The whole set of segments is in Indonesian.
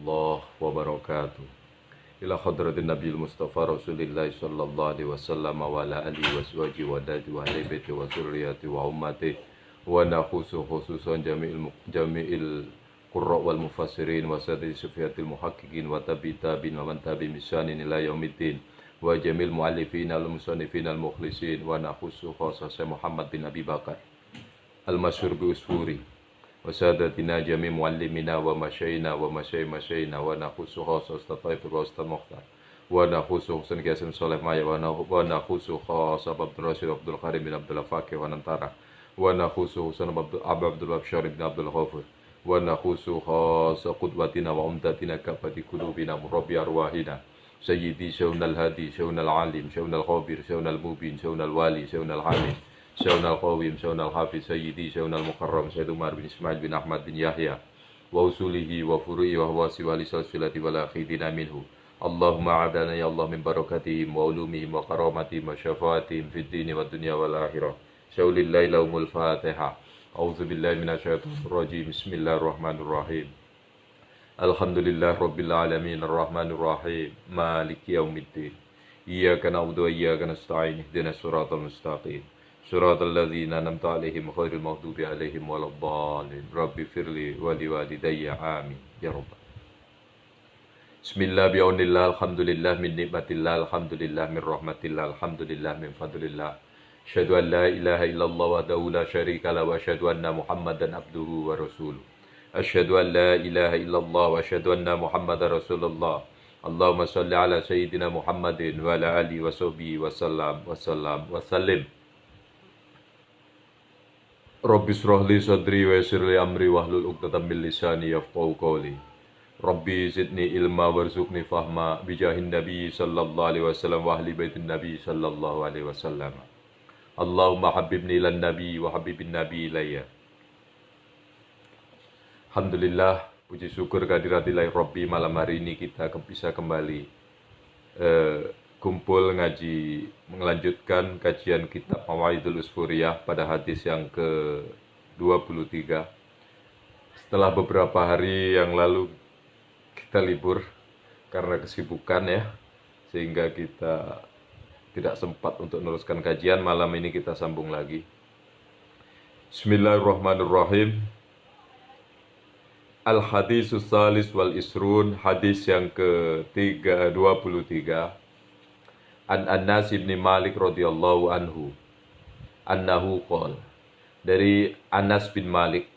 warahmatullahi wabarakatuh. Ila hadratin Nabi Mustafa Rasulillah sallallahu alaihi wasallam wa ala alihi wa sahbihi wa dadi wa ahli baiti wa zurriyati wa ummati wa nakhusu khususan jami'il qurra wal mufassirin wa sadri sufiyatil muhaqqiqin wa tabi'in wa man tabi'in bisanin ila yaumiddin wa jamil muallifin al musannifin al mukhlisin wa nakhusu khususan Muhammad bin Abi Bakar al-masyhur bi usfuri wa sadatina jami' muallimina wa masyayina wa masyayina wa nakhusu khususan Taifur wa Ustaz Mukhtar wa nakhusu Husain Qasim Saleh Maya wa nakhusu khususan Abdul Rashid Abdul Karim bin Abdul Faqih wa Nantara wa nakhusu Husain Abdul Wahab bin Abdul Ghafur wa nakhusu khususan qudwatina wa umdatina kafati qulubina murabbi arwahina sayyidi syaunal hadi syaunal alim syaunal khabir syaunal mubin syaunal wali syaunal hamid syaunal qawim syaunal hafiz sayyidi syaunal mukarram Sayyid Umar bin Ismail bin Ahmad bin Yahya wa usulihi wa furu'i wa hawasi wa lisalsilati wa lakhidina minhu Allahumma adana ya Allah min barakatihim wa ulumihim wa karamatihim wa syafaatihim fid dini wa dunya wal akhirah syaulillahi lahumul fatiha a'udzu billahi minasyaitonir rajim bismillahirrahmanirrahim alhamdulillah rabbil alamin arrahmanir rahim maliki yaumiddin iyyaka na'budu wa iyyaka nasta'in ihdinas siratal mustaqim Suratul ladzina an'amta 'alaihim ghairil maghdubi 'alaihim waladdallin. Rabbi firli wa liwalidayya amin ya rabbal. Bismillah bi'aunillah alhamdulillah min nikmatillah alhamdulillah min rahmatillah alhamdulillah min fadlillah. Asyhadu an la ilaha illallah wahdahu la syarika lah wa asyhadu anna Muhammadan abduhu wa rasuluh. Asyhadu an la ilaha illallah wa asyhadu anna Muhammadar rasulullah. Allahumma shalli ala sayyidina Muhammadin wa ala alihi wa sahbihi wa sallim. Rabbi shrah li sadri wa yassir li amri wahlul 'uqdatam min lisani yafqahu qawli. Rabbi zidni ilma warzuqni fahma bijahin nabi sallallahu alaihi wasallam wa ahli baitin nabi sallallahu alaihi wasallam. Allahumma habibni lan nabi wa habibin nabi ilayya. Alhamdulillah, puji syukur kehadirat ilahi Rabbi, malam hari ini kita bisa kembali kumpul ngaji melanjutkan kajian kitab Mawaidul Usfuriyah pada hadis yang ke-23. Setelah beberapa hari yang lalu kita libur karena kesibukan ya, sehingga kita tidak sempat untuk meneruskan kajian. Malam ini kita sambung lagi. Bismillahirrahmanirrahim. Al-hadisus salis wal isrun, hadis yang ke-23. An Anas bin Malik radhiyallahu anhu annahu qala, dari Anas bin Malik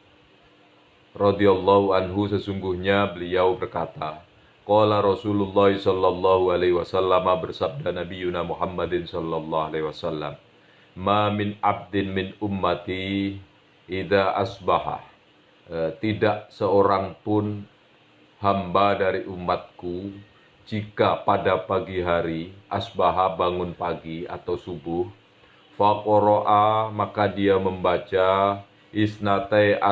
radhiyallahu anhu sesungguhnya beliau berkata, qala Rasulullah sallallahu alaihi wasallam, bersabda Nabiyuna Muhammadin sallallahu alaihi wasallam, ma min abdin min ummati idza asbaha, tidak seorang pun hamba dari umatku jika pada pagi hari asbaha, bangun pagi atau subuh, faqara'a, maka dia membaca isnatai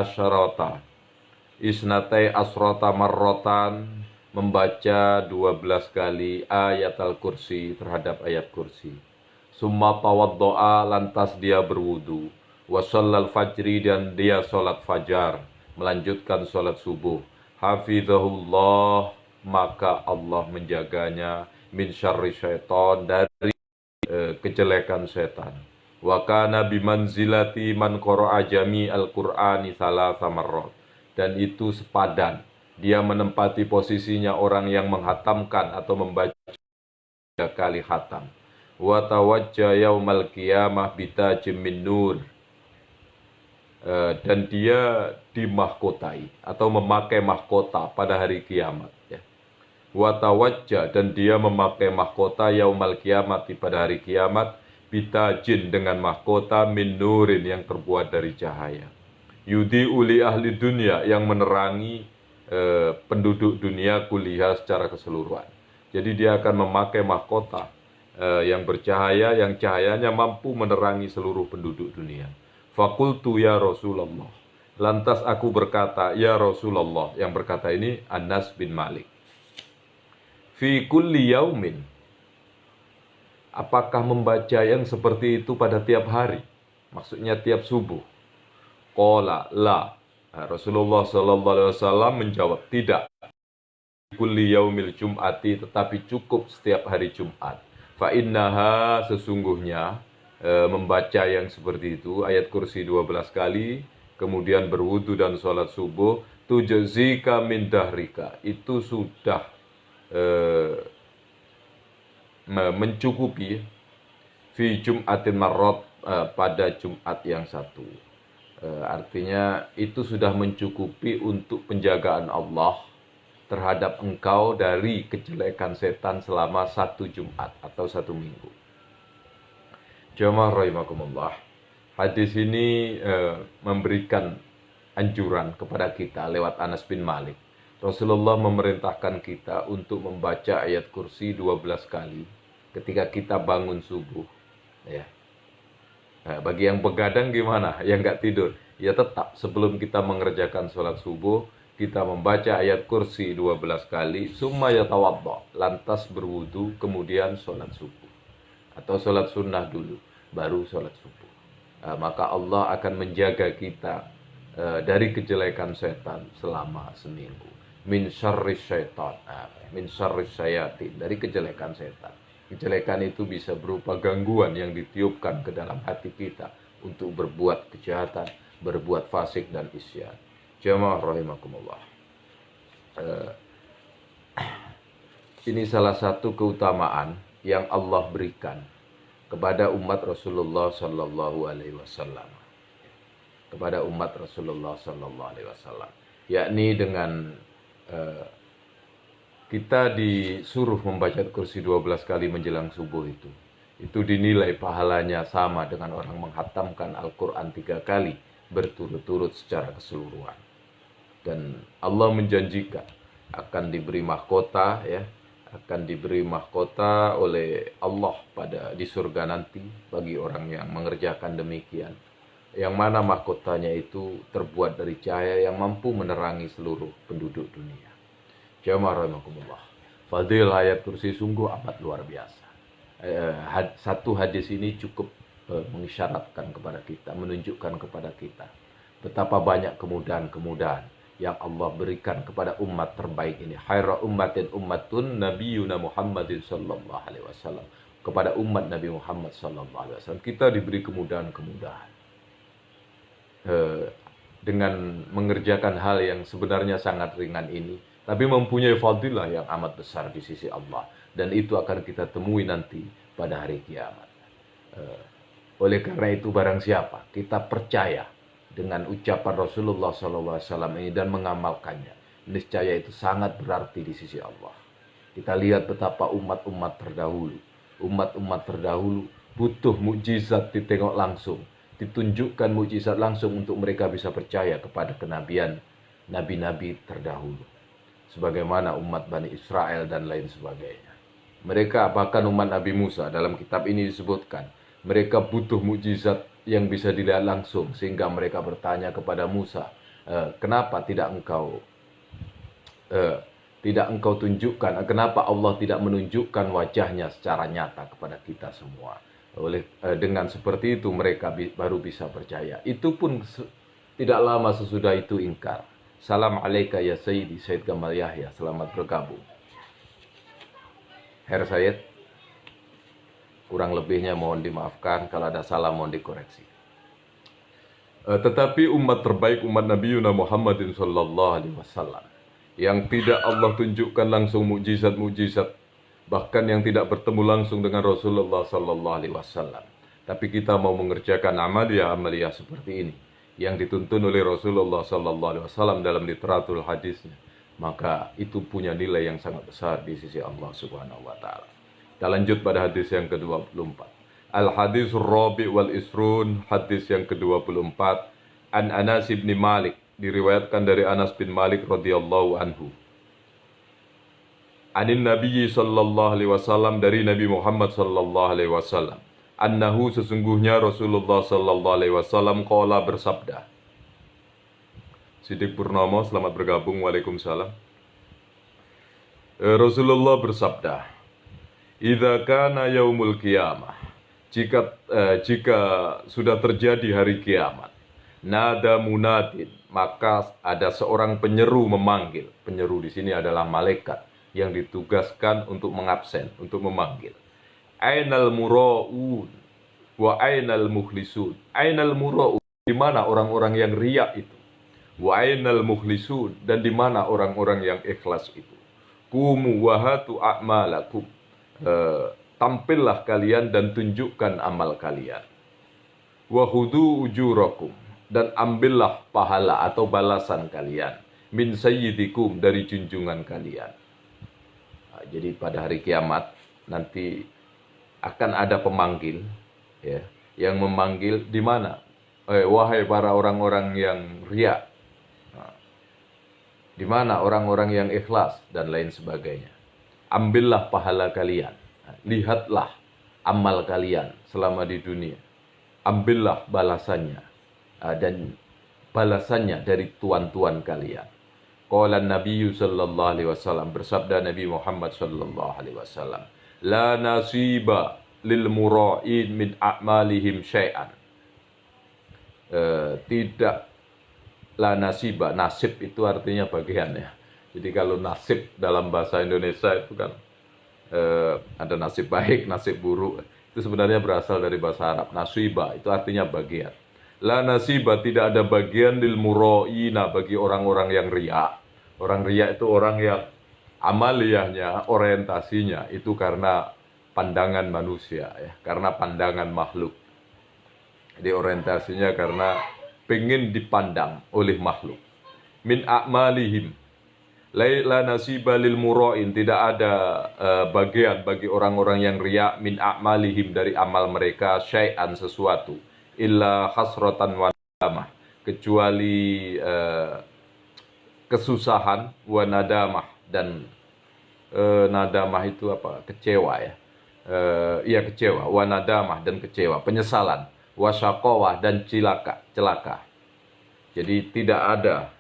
asrota marrotan, membaca 12 kali ayat al-kursi, terhadap ayat kursi. Summa tawaddo'a, lantas dia berwudu, wa shallal fajri, dan dia sholat fajar, melanjutkan sholat subuh. Hafizahullah, maka Allah menjaganya, min syarri syaitan, dari kejelekan setan. Wa kana bimanzilati man qara'a jami'al qur'ani thalatha marrat, dan itu sepadan, dia menempati posisinya orang yang menghatamkan atau membaca 3 kali khatam. Wa tawajja yaumal qiyamah bitajim min nur, dan dia dimahkotai atau memakai mahkota pada hari kiamat ya. Watawajja, dan dia memakai mahkota yaumal kiamati, pada hari kiamat, bitajin, dengan mahkota min nurin, yang terbuat dari cahaya, yudi uli ahli dunia, yang menerangi penduduk dunia kuliah secara keseluruhan. Jadi dia akan memakai mahkota yang bercahaya, yang cahayanya mampu menerangi seluruh penduduk dunia. Fakultu ya Rasulullah, lantas aku berkata, ya Rasulullah. Yang berkata ini Anas bin Malik. Fi kulli yaumin, apakah membaca yang seperti itu pada tiap hari? Maksudnya tiap subuh. Qala la. Rasulullah sallallahu alaihi wasallam menjawab, tidak. kulli yaumil jum'ati, tetapi cukup setiap hari Jumat. Fa innaha, sesungguhnya membaca yang seperti itu, ayat kursi 12 kali, kemudian berwudu dan sholat subuh, tujzika min dahrika, itu sudah mencukupi fi Jum'atin marrot, pada Jumat yang satu. Artinya itu sudah mencukupi untuk penjagaan Allah terhadap engkau dari kejelekan setan selama satu Jumat atau satu minggu. Jamaah rahimakumullah. Hadis ini memberikan anjuran kepada kita lewat Anas bin Malik. Rasulullah memerintahkan kita untuk membaca ayat kursi 12 kali ketika kita bangun subuh. Ya. Nah, bagi yang begadang gimana? Yang nggak tidur? Ya tetap sebelum kita mengerjakan sholat subuh, kita membaca ayat kursi 12 kali, summa yatawadda, lantas berwudu, kemudian sholat subuh. Atau sholat sunnah dulu, baru sholat subuh. Maka Allah akan menjaga kita dari kejelekan setan selama seminggu. Min syarris syaitan, min syarris syayatin, dari kejelekan setan. Kejelekan itu bisa berupa gangguan yang ditiupkan ke dalam hati kita untuk berbuat kejahatan, berbuat fasik dan isyan. Jamaah rahimakumullah. Ini salah satu keutamaan yang Allah berikan kepada umat Rasulullah sallallahu alaihi wasallam. Kepada umat Rasulullah sallallahu alaihi wasallam, yakni dengan kita disuruh membaca kursi 12 kali menjelang subuh itu dinilai pahalanya sama dengan orang menghatamkan Al-Quran 3 kali berturut-turut secara keseluruhan. Dan Allah menjanjikan akan diberi mahkota, ya, akan diberi mahkota oleh Allah di surga nanti bagi orang yang mengerjakan demikian. Yang mana mahkotanya itu terbuat dari cahaya yang mampu menerangi seluruh penduduk dunia. Jamaah rahimakumullah. Fadil ayat kursi sungguh amat luar biasa. Satu hadis ini cukup mengisyaratkan kepada kita, menunjukkan kepada kita betapa banyak kemudahan-kemudahan yang Allah berikan kepada umat terbaik ini. Khaira ummatin ummatun nabiyuna Muhammadin sallallahu alaihi wasallam. Kepada umat Nabi Muhammad sallallahu alaihi wasallam kita diberi kemudahan-kemudahan. Dengan mengerjakan hal yang sebenarnya sangat ringan ini, tapi mempunyai fadilah yang amat besar di sisi Allah, dan itu akan kita temui nanti pada hari kiamat. Oleh karena itu, barang siapa kita percaya dengan ucapan Rasulullah SAW ini dan mengamalkannya, niscaya itu sangat berarti di sisi Allah. Kita lihat betapa umat-umat terdahulu butuh mukjizat ditengok langsung, ditunjukkan mukjizat langsung untuk mereka bisa percaya kepada kenabian nabi-nabi terdahulu. Sebagaimana umat Bani Israel dan lain sebagainya. Mereka, bahkan umat Nabi Musa, dalam kitab ini disebutkan, mereka butuh mukjizat yang bisa dilihat langsung, sehingga mereka bertanya kepada Musa, kenapa tidak engkau tunjukkan, kenapa Allah tidak menunjukkan wajahnya secara nyata kepada kita semua. Dengan seperti itu mereka baru bisa percaya. Itu pun tidak lama sesudah itu ingkar. Salam alaika ya Sayyidi, Sayyid Gamal Yahya, selamat bergabung. Herr Sayyid, kurang lebihnya mohon dimaafkan, kalau ada salah mohon dikoreksi. Tetapi umat terbaik, umat Nabi Muhammadin sallallahu alaihi wasallam, yang tidak Allah tunjukkan langsung mukjizat-mukjizat, bahkan yang tidak bertemu langsung dengan Rasulullah sallallahu alaihi wasallam, tapi kita mau mengerjakan amaliyah seperti ini yang dituntun oleh Rasulullah sallallahu alaihi wasallam dalam literatur hadisnya, maka itu punya nilai yang sangat besar di sisi Allah Subhanahu wa taala. Kita lanjut pada hadis yang ke-24. Al-hadisur rabi' wal isrun, hadis yang ke-24. An Anas bin Malik, diriwayatkan dari Anas bin Malik radhiyallahu anhu. Anin Nabi sallallahu alaihi wasallam, dari Nabi Muhammad sallallahu alaihi wasallam, annahu, sesungguhnya Rasulullah sallallahu alaihi wasallam qala, bersabda. Siddiq Purnomo, selamat bergabung, waalaikumsalam. Rasulullah bersabda, idza kana yaumul qiyamah, jika sudah terjadi hari kiamat, Nada munadin, maka ada seorang penyeru memanggil. Penyeru di sini adalah malaikat yang ditugaskan untuk mengabsen, untuk memanggil. Ainal mura'un wa ainal mukhlisun. Ainal mura'un, di mana orang-orang yang riya itu? Wa ainal mukhlisun, dan di mana orang-orang yang ikhlas itu? Kumu wahatu a'malakum. Tampillah kalian dan tunjukkan amal kalian. Wa khudu ujurakum, dan ambillah pahala atau balasan kalian. Min sayyidikum, dari junjungan kalian. Nah, jadi pada hari kiamat nanti akan ada pemanggil, ya, yang memanggil di mana? Wahai para orang-orang yang riya, di mana orang-orang yang ikhlas, dan lain sebagainya. Ambillah pahala kalian. Lihatlah amal kalian selama di dunia. Ambillah balasannya. Dan balasannya dari tuan-tuan kalian. Qala Nabi sallallahu alaihi wasallam, bersabda Nabi Muhammad sallallahu alaihi wasallam, la nasiba lil mura'in min a'malihim syai'an. Tidak la nasiba, nasib itu artinya bagian, ya. Jadi kalau nasib dalam bahasa Indonesia itu kan ada nasib baik, nasib buruk. Itu sebenarnya berasal dari bahasa Arab. Nasiba itu artinya bagian. La nasiba, tidak ada bagian lil mura'ina, bagi orang-orang yang riya. Orang riya itu orang yang amaliyahnya, orientasinya itu karena pandangan manusia, ya, karena pandangan makhluk. Jadi orientasinya karena pengen dipandang oleh makhluk. Min a'malihim, la nasiba lil mura'in, tidak ada bagian bagi orang-orang yang riya, min a'malihim, dari amal mereka, syai'an, sesuatu, illa khasratan wa nadamah, kecuali kesusahan, wa nadamah, dan nadamah itu apa? Kecewa, ya. Iya, kecewa, wa nadamah, dan kecewa, penyesalan, wa syaqawah, dan celaka. Jadi tidak ada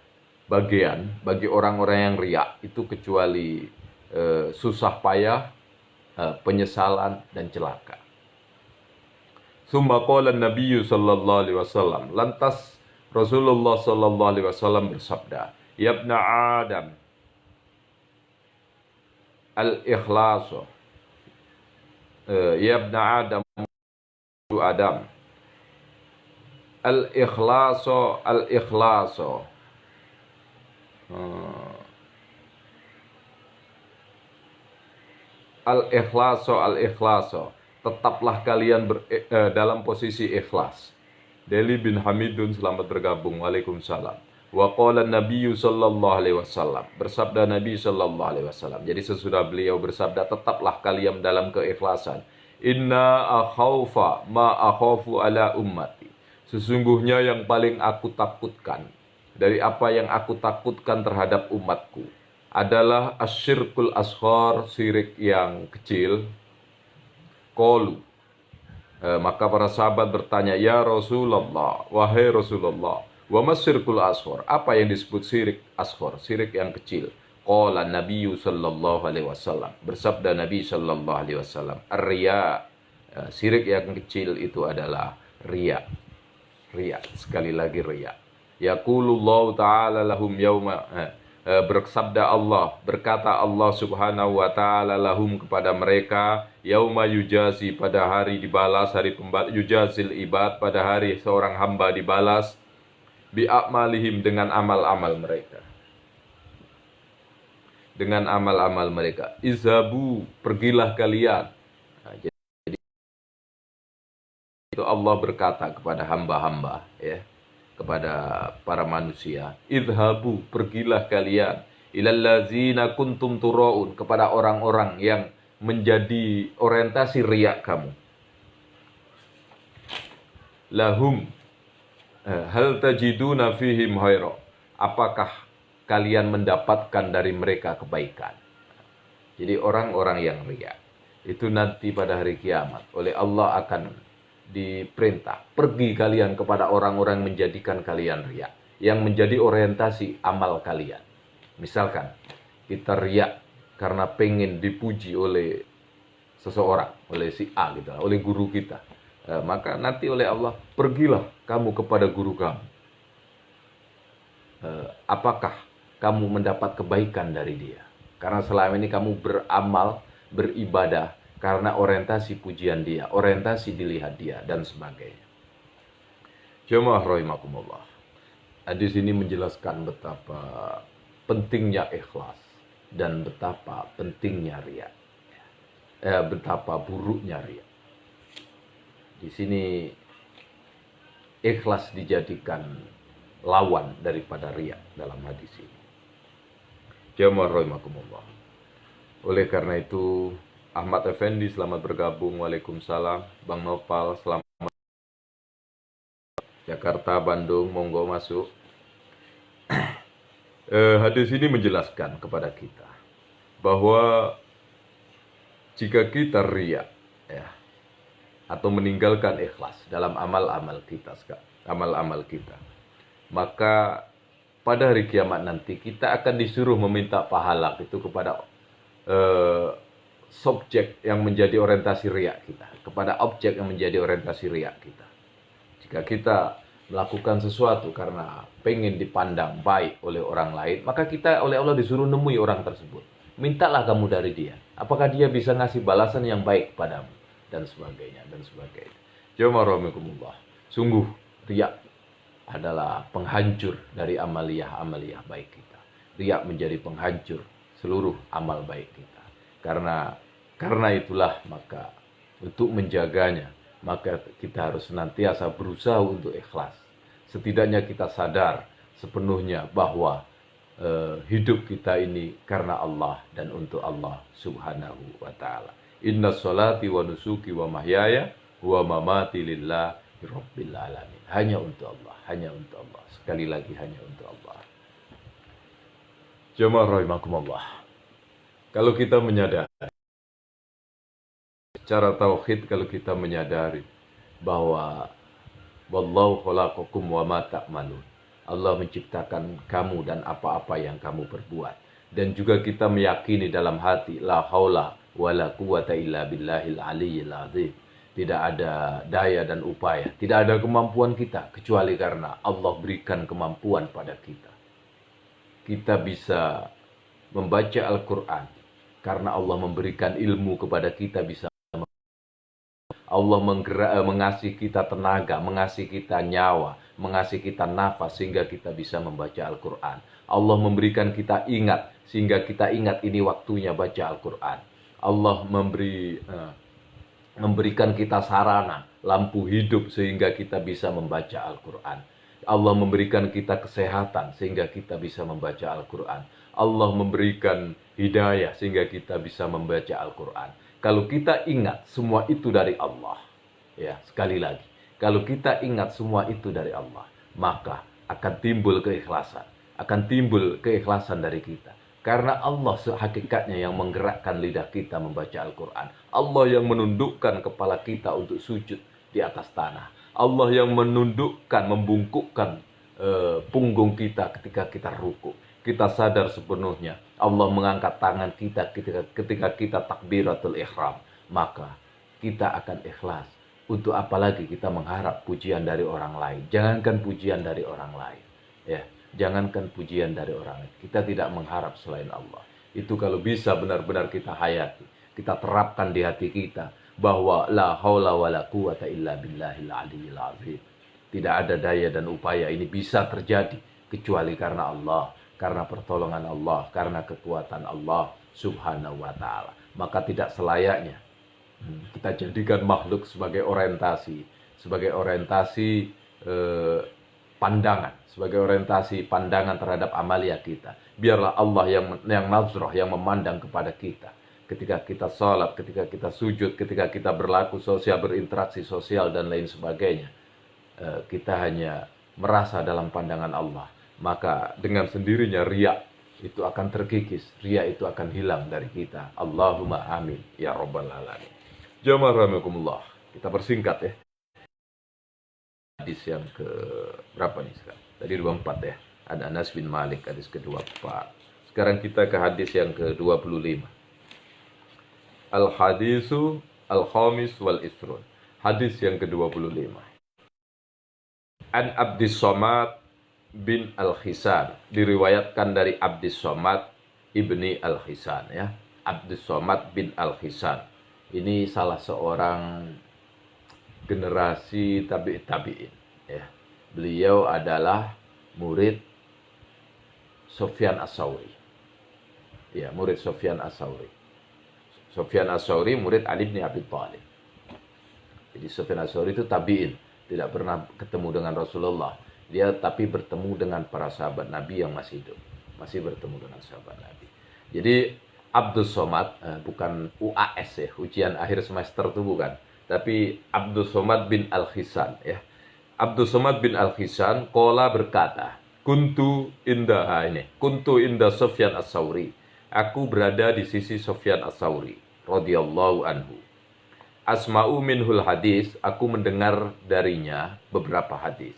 bagian bagi orang-orang yang riya itu kecuali susah payah, penyesalan, dan celaka. Summa qala Nabi sallallahu alaihi wasallam, lantas Rasulullah sallallahu alaihi wasallam bersabda, ya ibna Adam, al-ikhlasu, ya ibna Adam, Adam, al-ikhlasu, al-ikhlasu, al-ikhlasu, al-ikhlasu, tetaplah kalian dalam posisi ikhlas. Deli bin Hamidun, selamat bergabung. Waalaikumsalam. Wa qala Nabi sallallahu alaihi wasallam, bersabda Nabi sallallahu alaihi wasallam. Jadi sesudah beliau bersabda, tetaplah kalian dalam keikhlasan. Inna akhaufa ma akhafu ala ummati. Sesungguhnya yang paling aku takutkan dari apa yang aku takutkan terhadap umatku adalah asyirkul asghar, syirik yang kecil. Qalu, maka para sahabat bertanya, ya Rasulullah, wahai Rasulullah, wa masyirkul asghar, apa yang disebut syirik asghar, syirik yang kecil? Qala Nabi sallallahu alaihi wasallam, bersabda Nabi sallallahu alaihi wasallam, ar-riya, syirik yang kecil itu adalah riya. Riya, sekali lagi riya. Yaqulullahu ta'ala lahum yauma, bersabda Allah, berkata Allah subhanahu wa ta'ala lahum, kepada mereka, yauma yujazi, pada hari dibalas, hari yujazil ibad, pada hari seorang hamba dibalas, bi'amalihim, dengan amal-amal mereka, dengan amal-amal mereka. Izhabu, pergilah kalian. Nah, jadi itu Allah berkata kepada hamba-hamba, ya, kepada para manusia, idhabu, pergilah kalian, ilal ladzina kuntum turaun, kepada orang-orang yang menjadi orientasi riya kamu. Lahum, hal tajiduna fihim khaira, apakah kalian mendapatkan dari mereka kebaikan? Jadi orang-orang yang riya itu nanti pada hari kiamat oleh Allah akan diperintah, pergi kalian kepada orang-orang menjadikan kalian riya, yang menjadi orientasi amal kalian. Misalkan kita riya karena pengen dipuji oleh seseorang, oleh si A gitu, oleh guru kita, maka nanti oleh Allah, pergilah kamu kepada guru kamu, apakah kamu mendapat kebaikan dari dia? Karena selama ini kamu beramal, beribadah karena orientasi pujian dia, orientasi dilihat dia, dan sebagainya. Jemaah rahimakumullah. Hadis ini menjelaskan betapa pentingnya ikhlas dan betapa pentingnya riya. Betapa buruknya riya. Di sini ikhlas dijadikan lawan daripada riya dalam hadis ini. Jamaah rahimakumullah. Oleh karena itu, Ahmad Effendi selamat bergabung. Waalaikumsalam. Bang Nopal selamat. Jakarta, Bandung, monggo masuk. Hadis ini menjelaskan kepada kita bahwa jika kita riya, ya, atau meninggalkan ikhlas dalam amal-amal kita, maka pada hari kiamat nanti kita akan disuruh meminta pahala itu kepada subjek yang menjadi orientasi riya kita, kepada objek yang menjadi orientasi riya kita. Jika kita melakukan sesuatu karena pengen dipandang baik oleh orang lain, maka kita oleh Allah disuruh nemui orang tersebut. Mintalah kamu dari dia. Apakah dia bisa ngasih balasan yang baik padamu? Dan sebagainya, dan sebagainya. Jemaah rahimakumullah. Sungguh, riya adalah penghancur dari amaliyah baik kita. Riya menjadi penghancur seluruh amal baik kita. Karena itulah maka untuk menjaganya, maka kita harus senantiasa berusaha untuk ikhlas. Setidaknya kita sadar sepenuhnya bahwa hidup kita ini karena Allah dan untuk Allah Subhanahu wa ta'ala. Inna sholati wa nusuki wa mahyaya wa mamati lillahi rabbil alamin. Hanya untuk Allah, hanya untuk Allah. Sekali lagi hanya untuk Allah. Jemaah rahimakumullah. Kalau kita menyadari secara tauhid, kalau kita menyadari bahwa wallahu khalaqakum wa ma ta'malun, Allah menciptakan kamu dan apa-apa yang kamu perbuat, dan juga kita meyakini dalam hati la haula wala quwata illa billahil aliyyil azim, tidak ada daya dan upaya, tidak ada kemampuan kita kecuali karena Allah berikan kemampuan pada kita. Kita bisa membaca Al-Quran karena Allah memberikan ilmu kepada kita, bisa Allah mengasihi kita tenaga, mengasihi kita nyawa, mengasihi kita nafas sehingga kita bisa membaca Al-Quran. Allah memberikan kita ingat sehingga kita ingat ini waktunya baca Al-Quran. Allah memberikan kita sarana, lampu hidup sehingga kita bisa membaca Al-Quran. Allah memberikan kita kesehatan sehingga kita bisa membaca Al-Quran. Allah memberikan hidayah sehingga kita bisa membaca Al-Quran. Kalau kita ingat semua itu dari Allah, ya sekali lagi, kalau kita ingat semua itu dari Allah, maka akan timbul keikhlasan dari kita. Karena Allah hakikatnya yang menggerakkan lidah kita membaca Al-Quran. Allah yang menundukkan kepala kita untuk sujud di atas tanah. Allah yang menundukkan, membungkukkan punggung kita ketika kita ruku. Kita sadar sepenuhnya Allah mengangkat tangan kita ketika kita takbiratul ihram, maka kita akan ikhlas. Untuk apalagi kita mengharap pujian dari orang lain. Jangankan pujian dari orang lain, ya, jangankan pujian dari orang lain, kita tidak mengharap selain Allah. Itu kalau bisa benar-benar kita hayati, kita terapkan di hati kita bahwa la haula wala quwata illa billahil aliyyil azim. Tidak ada daya dan upaya ini bisa terjadi kecuali karena Allah, karena pertolongan Allah, karena kekuatan Allah Subhanahu wa ta'ala. Maka tidak selayaknya kita jadikan makhluk sebagai orientasi pandangan, sebagai orientasi pandangan terhadap amalia kita. Biarlah Allah yang nazrah, yang memandang kepada kita. Ketika kita salat, ketika kita sujud, ketika kita berlaku sosial, berinteraksi sosial dan lain sebagainya, kita hanya merasa dalam pandangan Allah. Maka dengan sendirinya riya itu akan terkikis, riya itu akan hilang dari kita. Allahumma amin ya rabbal alamin. Jamaah rahimakumullah. Kita persingkat ya. Hadis yang ke berapa nih sekarang? Tadi 24 ya. Ada Anas bin Malik, hadis ke-24. Sekarang kita ke hadis yang ke-25. Al-hadisu al-khamis wal isrun. Hadis yang ke-25. An Abdis Somad bin Al-Khisan, diriwayatkan dari Abdus Somad ibni Al-Khisan, ya. Abdus Somad bin Al-Khisan. Ini salah seorang generasi tabi'in, ya. Beliau adalah murid Sufyan Ats-Tsauri. Ya, murid Sufyan Ats-Tsauri. Sufyan Ats-Tsauri murid Ali bin Abi Thalib. Jadi Sufyan Ats-Tsauri itu tabi'in, tidak pernah ketemu dengan Rasulullah. Dia tapi bertemu dengan para sahabat Nabi yang masih hidup. Masih bertemu dengan sahabat Nabi. Jadi Abdus Somad, bukan UAS ya, ujian akhir semester itu bukan. Tapi Abdus Somad bin Al-Khisan, ya. Abdus Somad bin Al-Khisan qala berkata, kuntu inda Sufyan Ats-Tsauri. Aku berada di sisi Sufyan Ats-Tsauri radhiyallahu anhu. Asma'u minhul hadis, aku mendengar darinya beberapa hadis.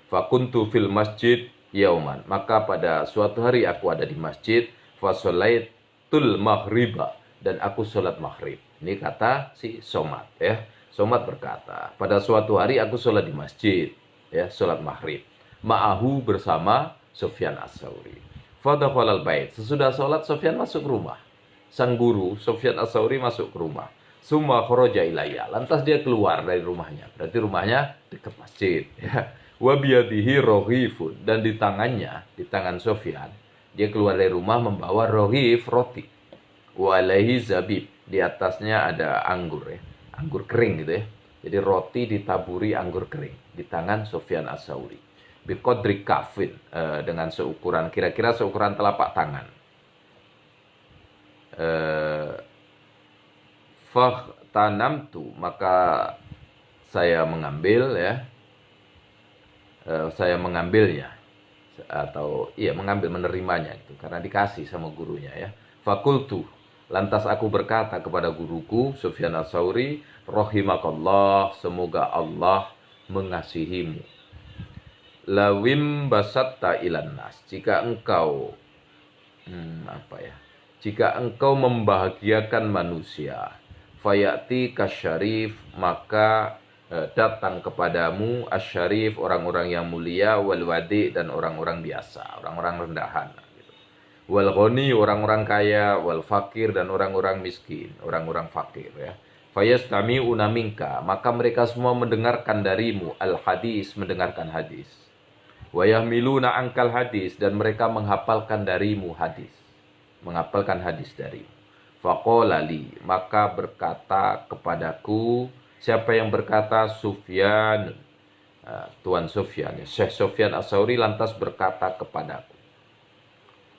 Fakuntu fil masjid yauman, maka pada suatu hari aku ada di masjid, fasolaitul maghriba, dan aku sholat maghrib. Ini kata si Somad, ya. Somad berkata, pada suatu hari aku sholat di masjid, ya, sholat maghrib. Ma'ahu bersama Sufyan Ats-Tsauri. Fadakhalal bait, sesudah sholat Sufyan masuk rumah. Sang guru Sufyan Ats-Tsauri masuk ke rumah. Summa kharaja ilayya, lantas dia keluar dari rumahnya. Berarti rumahnya dekat masjid, ya. Wa biyadihi roghifun, dan di tangannya, di tangan Sufyan, dia keluar dari rumah membawa roghif, roti. Wa alaihi zabib, di atasnya ada anggur, ya. Anggur kering gitu, ya. Jadi roti ditaburi anggur kering di tangan Sufyan Ats-Tsauri. Biqadri kafin, dengan seukuran, kira-kira seukuran telapak tangan. Fahtanamtu, maka saya mengambil, ya. Saya mengambilnya, atau iya mengambil, menerimanya itu karena dikasih sama gurunya, ya. Fakultu, lantas aku berkata kepada guruku Sufyan Ats-Tsauri, rahimakallah, semoga Allah mengasihimu. Lawim basatta ilan nas, jika engkau jika engkau membahagiakan manusia, fayati kasyarif, maka datang kepadamu asyarif, orang-orang yang mulia, wal wadi, dan orang-orang biasa, orang-orang rendahan, gitu. Wal ghani, orang-orang kaya, wal fakir, dan orang-orang miskin, orang-orang fakir, ya. Fayastami'una minka, maka mereka semua mendengarkan darimu al hadis, mendengarkan hadis. Wa yahmiluna angkal hadis, dan mereka menghafalkan darimu hadis, menghafalkan hadis darimu. Faqala li, maka berkata kepadaku, siapa yang berkata? Sufyan, Tuan Sufyan, ya. Syekh Sufyan Ats-Tsauri lantas berkata kepadaku,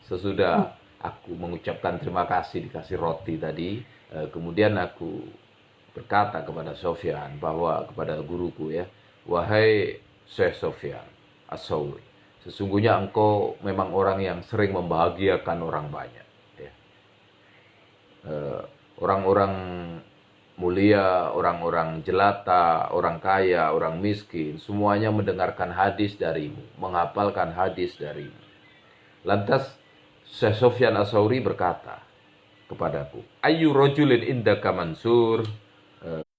sesudah aku mengucapkan terima kasih dikasih roti tadi, kemudian aku berkata kepada Sufyan, bahwa kepada guruku, ya, wahai Syekh Sufyan Ats-Tsauri, sesungguhnya engkau memang orang yang sering membahagiakan orang banyak, ya. Orang-orang mulia, orang-orang jelata, orang kaya, orang miskin, semuanya mendengarkan hadis darimu, menghafalkan hadis darimu. Lantas Syekh Sufyan Ats-Tsauri berkata kepadaku, ayu rajulin indaka mansur,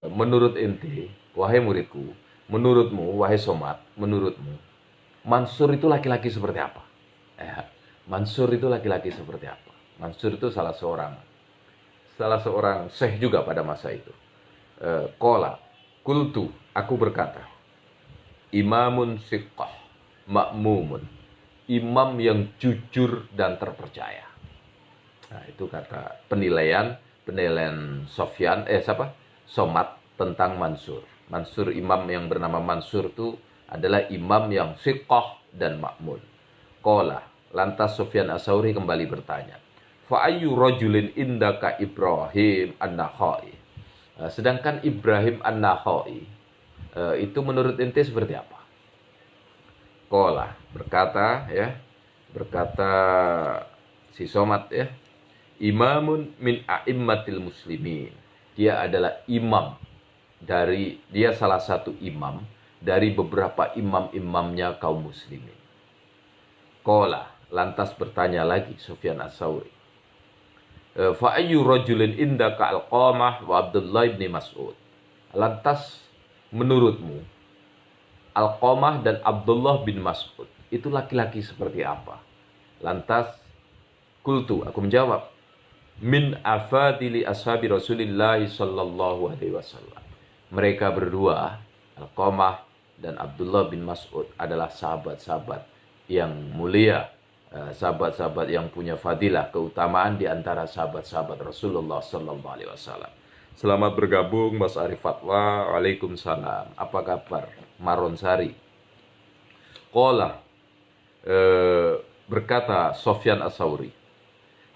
menurut ente, wahai muridku, menurutmu, wahai Somad, menurutmu, Mansur itu laki-laki seperti apa? Mansur itu laki-laki seperti apa? Mansur itu salah seorang syekh juga pada masa itu. Qala kultu, aku berkata, imamun siqqah ma'mumun, imam yang jujur dan terpercaya. Nah, itu kata penilaian Somad tentang Mansur. Mansur, imam yang bernama Mansur itu adalah imam yang siqqah dan ma'mun. Qala, lantas Sufyan Ats-Tsauri kembali bertanya, fa ayyu rajulin indaka Ibrahim An-Nakhai, sedangkan Ibrahim An-Nakhai itu menurut ente seperti apa? Qala, berkata si Somad, ya, imamun min a'immatil muslimin, dia adalah imam dia salah satu imam dari beberapa imam-imamnya kaum muslimin. Qala, lantas bertanya lagi Sufyan Ats-Tsauri, fa ayyu rajulin indaka Alqamah wa Abdullah bin Mas'ud, lantas menurutmu Alqamah dan Abdullah bin Mas'ud itu laki-laki seperti apa? Lantas kultu, aku menjawab, min afadili ashabi Rasulillah sallallahu alaihi wasallam. Mereka berdua, Alqamah dan Abdullah bin Mas'ud, adalah sahabat-sahabat yang mulia, sahabat-sahabat yang punya fadilah, keutamaan di antara sahabat-sahabat Rasulullah sallallahu alaihi wasallam. Selamat bergabung Mas Arif Fatwa. Waalaikumsalam. Apa kabar? Maronsari. Qala, berkata Sofyan As-Sauri,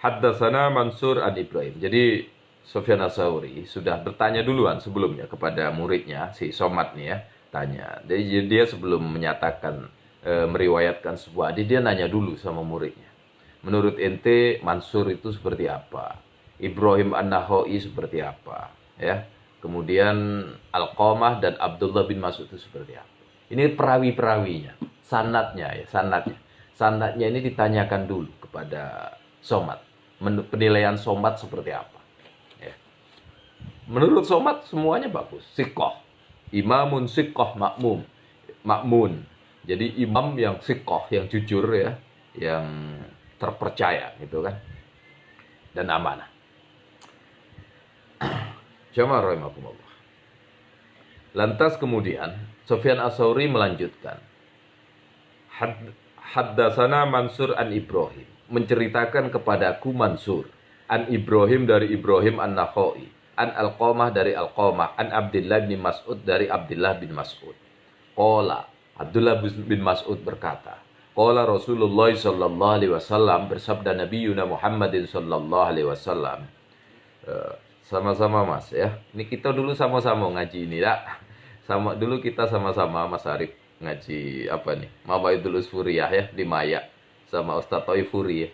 haddatsana Mansur an Ibrahim. Jadi Sofyan As-Sauri sudah bertanya duluan sebelumnya kepada muridnya, si Somad nih ya, tanya. Jadi dia sebelum menyatakan, meriwayatkan sebuah hadis, dia nanya dulu sama muridnya. Menurut ente Mansur itu seperti apa? Ibrahim An-Nakhai seperti apa? Ya. Kemudian Alqamah dan Abdullah bin Mas'ud itu seperti apa? Ini perawi-perawinya, sanadnya ya, sanadnya. Sanadnya ini ditanyakan dulu kepada Somad. Penilaian Somad seperti apa? Ya. Menurut Somad semuanya bagus. Siqah. Imamun siqah makmun. Jadi imam yang siqah, yang jujur ya, yang terpercaya gitu kan. Dan amanah. Jamaah rahimakumullah. Lantas kemudian Sofyan As-Sauri melanjutkan. Haddatsana Mansur an Ibrahim, menceritakan kepadaku Mansur an Ibrahim dari Ibrahim An-Nakhai, an Alqamah dari Alqamah, an Abdullah bin Mas'ud dari Abdullah bin Mas'ud. Qala, Abdullah bin Mas'ud berkata, qala Rasulullah sallallahu alaihi wasallam, bersabda Nabiyuna Muhammadin sallallahu alaihi wasallam. Sama-sama Mas ya. Ini kita dulu sama-sama ngaji ini ya. Dulu kita sama-sama Mas Arif ngaji apa nih? Mawaidul Usfuriyah ya di Maya sama Ustaz Toifuri ya.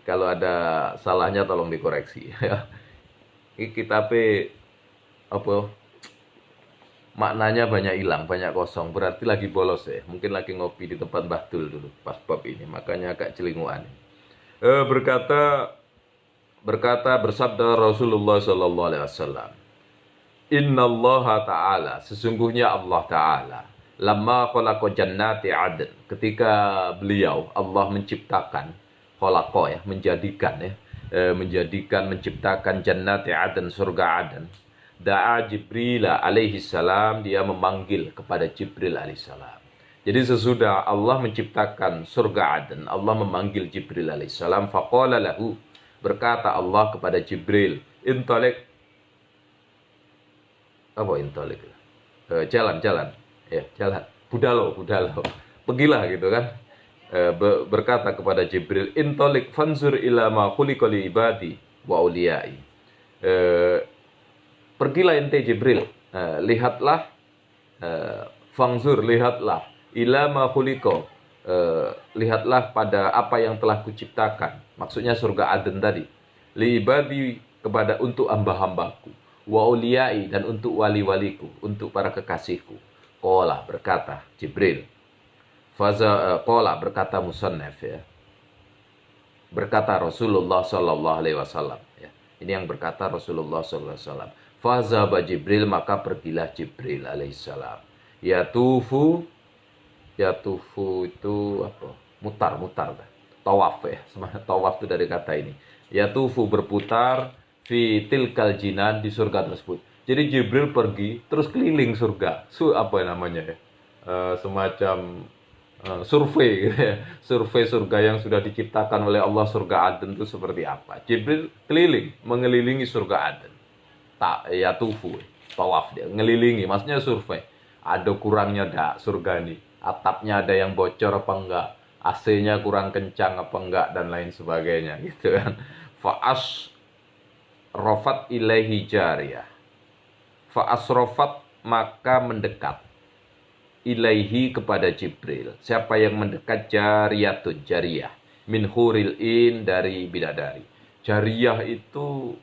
Kalau ada salahnya tolong dikoreksi ya. Ini kitabnya apa? Maknanya banyak hilang, banyak kosong. Berarti lagi bolos ya. Mungkin lagi ngopi di tempat Bahdul dulu pas bab ini. Makanya agak celinguan. Bersabda Rasulullah sallallahu alaihi wasallam, innallaha ta'ala, sesungguhnya Allah Ta'ala, lamma khalaqa jannati adn, ketika beliau Allah menciptakan, khalaqa ya, menciptakan jannati adn, surga Aden, da'a Jibril alaihi salam, dia memanggil kepada Jibril alaihi salam. Jadi sesudah Allah menciptakan surga Aden, Allah memanggil Jibril alaihi salam, faqala lahu, berkata Allah kepada Jibril, intalik, apa intalik? Jalan, ya jalan, budalo, pergilah gitu kan. Berkata kepada Jibril, intalik fanzur ila ma khuliqa li ibadi wa auliyai. Pergilah ente Jibril, lihatlah, fanzur, lihatlah, ila ma khuliqa, lihatlah pada apa yang telah kuciptakan, maksudnya surga Aden tadi, li ibadi, kepada untuk hamba-hambaku, wa auliyai, dan untuk wali-waliku, untuk para kekasihku. Qala, berkata Jibril, qala, berkata musannaf ya, berkata Rasulullah sallallahu alaihi wasallam ya. Ini yang berkata Rasulullah sallallahu alaihi wasallam. Fazaba Jibril, maka pergilah Jibril alaihissalam. Yatufu itu apa? Mutar. Tawaf ya. Tawaf itu dari kata ini. Yatufu, berputar, fi tilkal jinan, di surga tersebut. Jadi Jibril pergi terus keliling surga. Apa namanya ya? Semacam survei gitu ya. Survei surga yang sudah diciptakan oleh Allah, surga Aden itu seperti apa. Jibril keliling, mengelilingi surga Aden. Yatufu, tawaf, dia ngelilingi, maksudnya survei. Ada kurangnya dak surga ini? Atapnya ada yang bocor apa enggak? AC-nya kurang kencang apa enggak, dan lain sebagainya gitu kan. Fa'asrofat ilaihi jariyah. Fa'asrofat, maka mendekat, ilaihi, kepada Jibril. Siapa yang mendekat? Jariyatun, jariyah, min huril in, dari bidadari. Jariyah itu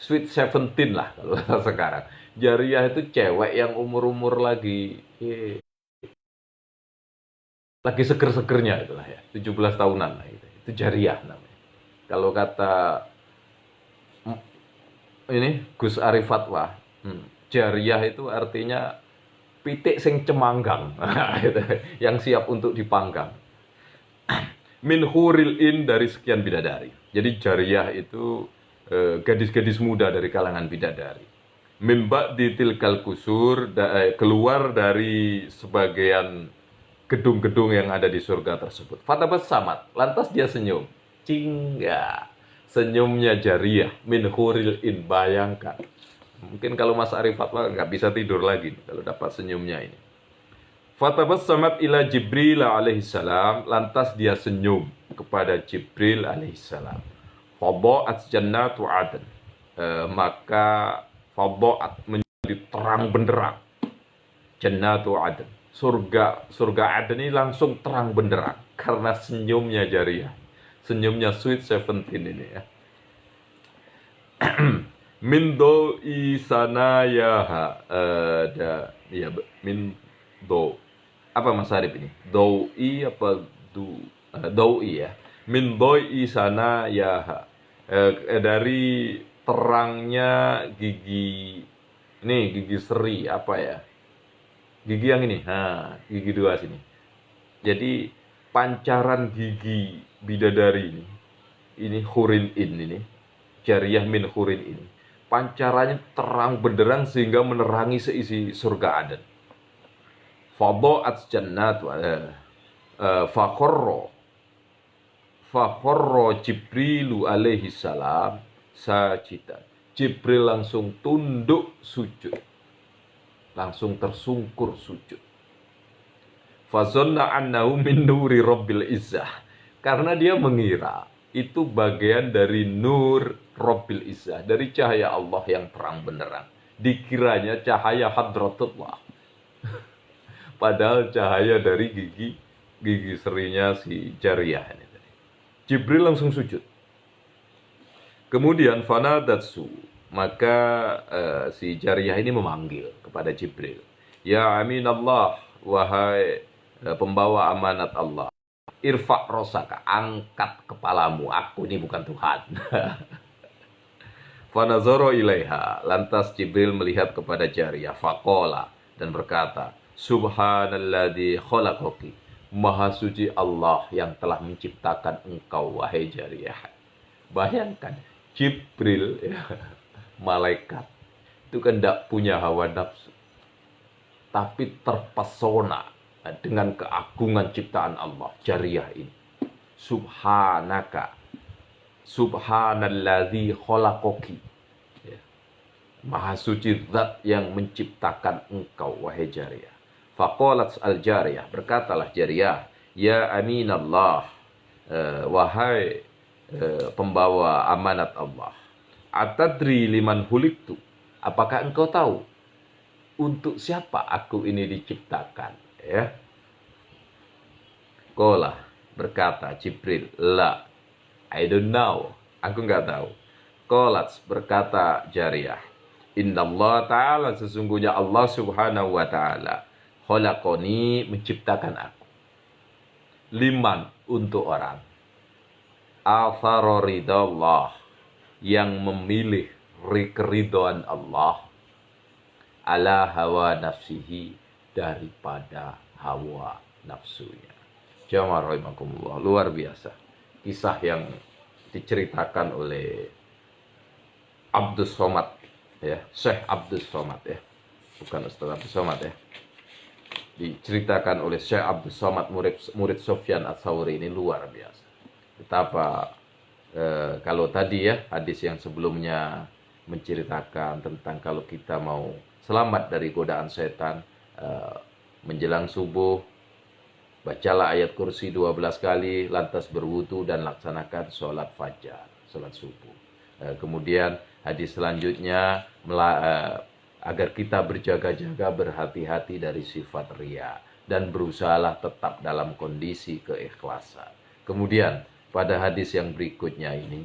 Sweet 17 lah kalau sekarang. Jariyah itu cewek yang umur-umur lagi seger-segernya itulah ya. 17 tahunan lah gitu. Itu jariyah namanya. Kalau kata ini Gus Arif Fatwa, jariyah itu artinya pitik sing cemanggang, yang siap untuk dipanggang. Min huril in, dari sekian bidadari. Jadi jariyah itu gadis-gadis muda dari kalangan bidadari. Mimba di tilkal kusur, keluar dari sebagian gedung-gedung yang ada di surga tersebut. Fatabas samat, lantas dia senyum. Cingga, senyumnya jariyah min huril in, bayangkan. Mungkin kalau Mas Arif Fatwa nggak bisa tidur lagi kalau dapat senyumnya ini. Fatabassamat ila Jibril alaihissalam, lantas dia senyum kepada Jibril alaihissalam. Fadha'at jannatu adn, maka fadha'at, menjadi terang benderang. Jannatu adn, surga Aden ini langsung terang benderang karena senyumnya jariyah. Senyumnya Sweet 17 ini ya. Min do'i sanayaha, ya min do, apa Mas Arif ini? Do'i apa do'i ya? Min do'i sanayaha, dari terangnya gigi, ini gigi seri apa ya? Gigi yang ini, gigi dua sini. Jadi pancaran gigi bidadari ini hurin in ini, jariyah min hurin ini. Pancarannya terang benderang sehingga menerangi seisi surga Aden. Fadha'at jannatu fakhorro Jibrilu alaihi salam sajidan. Jibril langsung tunduk sujud, langsung tersungkur sujud. Fazonna annahu min nuri rabbil izzah, karena dia mengira itu bagian dari nur Rabbil Izzah, dari cahaya Allah yang terang benderang. Dikiranya cahaya hadratullah, padahal cahaya dari gigi serinya si jariyah ini. Jibril langsung sujud. Kemudian fanadatsu, maka si jariyah ini memanggil kepada Jibril, ya aminallah, wahai pembawa amanat Allah, irfa' rosaka, angkat kepalamu, aku ini bukan Tuhan. Fanazoro ilaiha, lantas Jibril melihat kepada jariyah, faqala, dan berkata, subhanalladzi khalaqaki, maha suci Allah yang telah menciptakan engkau, wahai jariyah. Bayangkan, Jibril, ya, malaikat, itu kan tidak punya hawa nafsu, tapi terpesona dengan keagungan ciptaan Allah, jariyah ini. Subhanaka, subhanalladzi khalaqaki, ya. Maha suci zat yang menciptakan engkau, wahai jariyah. Faqalat al-jariyah, berkatalah jariyah, ya aminallah, wahai pembawa amanat Allah, atadri liman huliktu, apakah engkau tahu untuk siapa aku ini diciptakan? Ya. Qala, berkata Jibril, la, I don't know, aku nggak tahu. Qalat, berkata jariyah, innallah ta'ala, sesungguhnya Allah subhanahu wa ta'ala, khalaqani, menciptakan aku. Liman, untuk orang. Athara ridallah, yang memilih keridhaan Allah, ala hawa nafsihi, daripada hawa nafsunya. Jamaah rahimakumullah, luar biasa. Kisah yang diceritakan oleh Abdus Somad, ya, Syekh Abdus Somad, ya, bukan Ustaz Abdus Somad, ya. Diceritakan oleh Syekh Abdus Somad, murid Sufyan Ats-Tsauri, ini luar biasa. Betapa kalau tadi ya hadis yang sebelumnya menceritakan tentang kalau kita mau selamat dari godaan setan, menjelang subuh bacalah ayat kursi 12 kali, lantas berwudu dan laksanakan sholat fajar, sholat subuh. Kemudian hadis selanjutnya, agar kita berjaga-jaga, berhati-hati dari sifat riya, dan berusahalah tetap dalam kondisi keikhlasan. Kemudian pada hadis yang berikutnya ini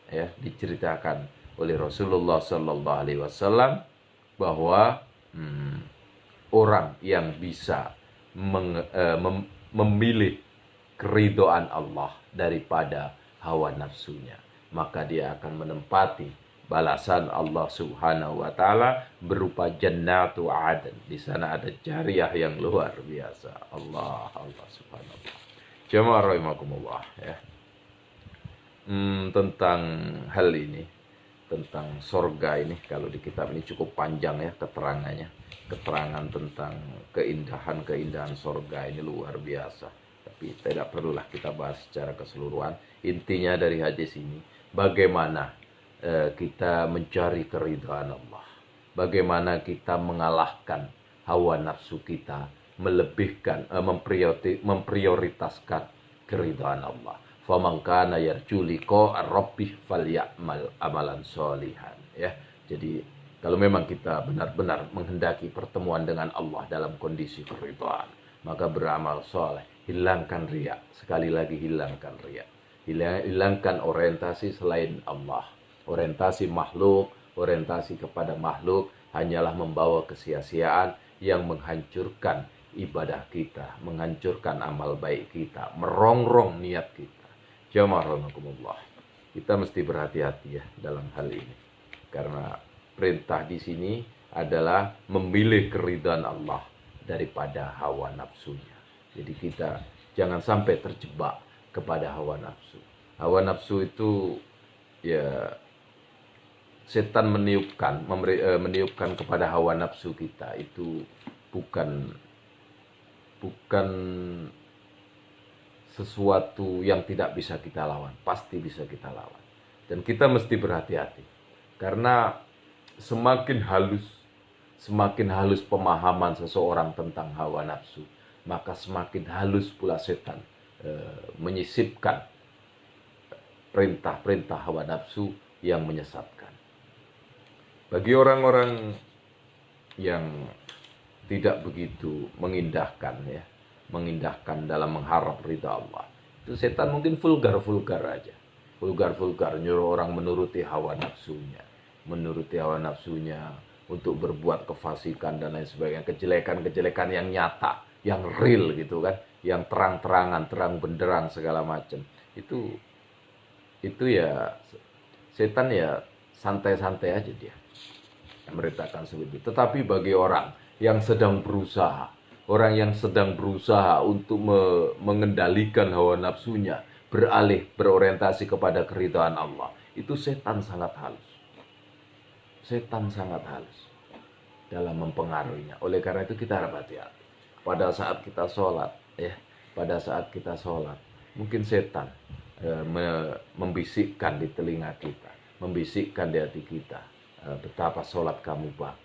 ya, diceritakan oleh Rasulullah Sallallahu Alaihi Wasallam bahwa orang yang bisa memilih keridhaan Allah daripada hawa nafsunya, maka dia akan menempati balasan Allah Subhanahu wa taala berupa jannatu adn. Di sana ada jariah yang luar biasa. Allah subhanallah. Jamaah rahimakumullah ya. Tentang hal ini, tentang sorga ini, kalau di kitab ini cukup panjang ya keterangannya. Keterangan tentang keindahan sorga ini luar biasa. Tapi tidak perlulah kita bahas secara keseluruhan. Intinya dari hadis ini, bagaimana kita mencari keridhaan Allah. Bagaimana kita mengalahkan hawa nafsu kita, melebihkan, memprioritaskan keridhaan Allah. Faman kana yarju liqa'a rabbih falyamal amalan sholihan. Ya. Jadi kalau memang kita benar-benar menghendaki pertemuan dengan Allah dalam kondisi keridhaan, maka beramal soleh. Hilangkan riya. Sekali lagi hilangkan riya. Hilangkan orientasi selain Allah. Orientasi makhluk, orientasi kepada makhluk hanyalah membawa kesia-siaan yang menghancurkan ibadah kita, menghancurkan amal baik kita, merongrong niat kita. Jamaah rahimakumullah. Kita mesti berhati-hati ya dalam hal ini. Karena perintah di sini adalah memilih keridhaan Allah daripada hawa nafsunya. Jadi kita jangan sampai terjebak kepada hawa nafsu. Hawa nafsu itu ya setan meniupkan kepada hawa nafsu kita itu bukan sesuatu yang tidak bisa kita lawan, pasti bisa kita lawan. Dan kita mesti berhati-hati karena semakin halus pemahaman seseorang tentang hawa nafsu, maka semakin halus pula setan menyisipkan perintah-perintah hawa nafsu yang menyesatkan. Bagi orang-orang yang tidak begitu mengindahkan dalam mengharap ridha Allah, itu setan mungkin vulgar aja. Vulgar nyuruh orang menuruti hawa nafsunya untuk berbuat kefasikan dan lain sebagainya, kejelekan yang nyata, yang real gitu kan, yang terang-terangan, terang benderang segala macam. Itu ya setan ya santai-santai aja dia memberitakan seperti itu. Tetapi bagi orang yang sedang berusaha untuk mengendalikan hawa nafsunya, berorientasi kepada keridhaan Allah, itu setan sangat halus. Setan sangat halus dalam mempengaruhinya. Oleh karena itu kita harus hati-hati. Pada saat kita sholat, mungkin setan membisikkan di telinga kita, membisikkan di hati kita, betapa sholat kamu bagus.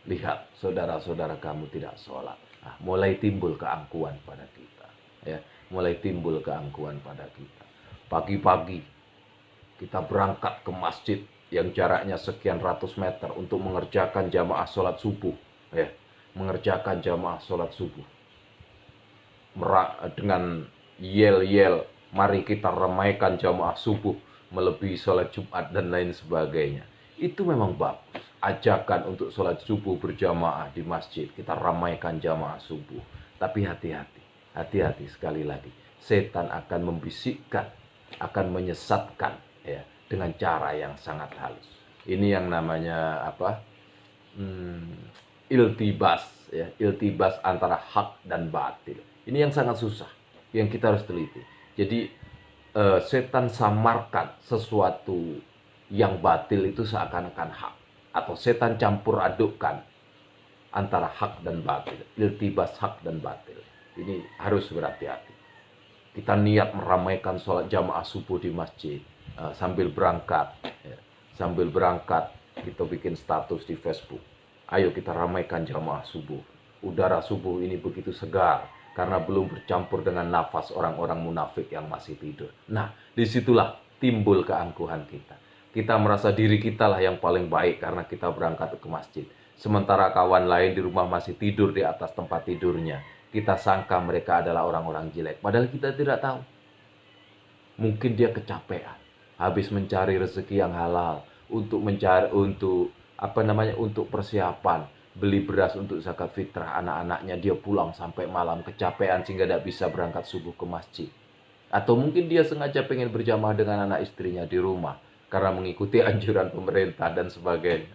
Lihat, saudara-saudara kamu tidak sholat. Mulai timbul keangkuhan pada kita. Ya, mulai timbul keangkuhan pada kita. Pagi-pagi kita berangkat ke masjid yang jaraknya sekian ratus meter untuk mengerjakan jamaah sholat subuh. Ya, mengerjakan jamaah sholat subuh. Dengan yel-yel, mari kita ramaikan jamaah subuh, melebihi sholat Jumat dan lain sebagainya. Itu memang bagus. Ajakan untuk sholat subuh berjamaah di masjid. Kita ramaikan jamaah subuh. Tapi hati-hati sekali lagi. Setan akan membisikkan, akan menyesatkan ya, dengan cara yang sangat halus. Ini yang namanya apa? Iltibas ya, iltibas antara hak dan batil. Ini yang sangat susah, yang kita harus teliti. Jadi setan samarkan sesuatu yang batil itu seakan-akan hak, atau setan campur adukkan antara hak dan batil, iltibas hak dan batil. Ini harus berhati-hati. Kita niat meramaikan sholat jamaah subuh di masjid, sambil berangkat kita bikin status di Facebook. Ayo kita ramaikan jamaah subuh. Udara subuh ini begitu segar karena belum bercampur dengan nafas orang-orang munafik yang masih tidur. Nah, disitulah timbul keangkuhan kita. Kita merasa diri kita lah yang paling baik karena kita berangkat ke masjid. Sementara kawan lain di rumah masih tidur di atas tempat tidurnya. Kita sangka mereka adalah orang-orang jelek. Padahal kita tidak tahu. Mungkin dia kecapean. Habis mencari rezeki yang halal. Untuk persiapan. Beli beras untuk zakat fitrah anak-anaknya. Dia pulang sampai malam kecapean sehingga tidak bisa berangkat subuh ke masjid. Atau mungkin dia sengaja pengen berjamaah dengan anak istrinya di rumah. karena mengikuti anjuran pemerintah dan sebagainya.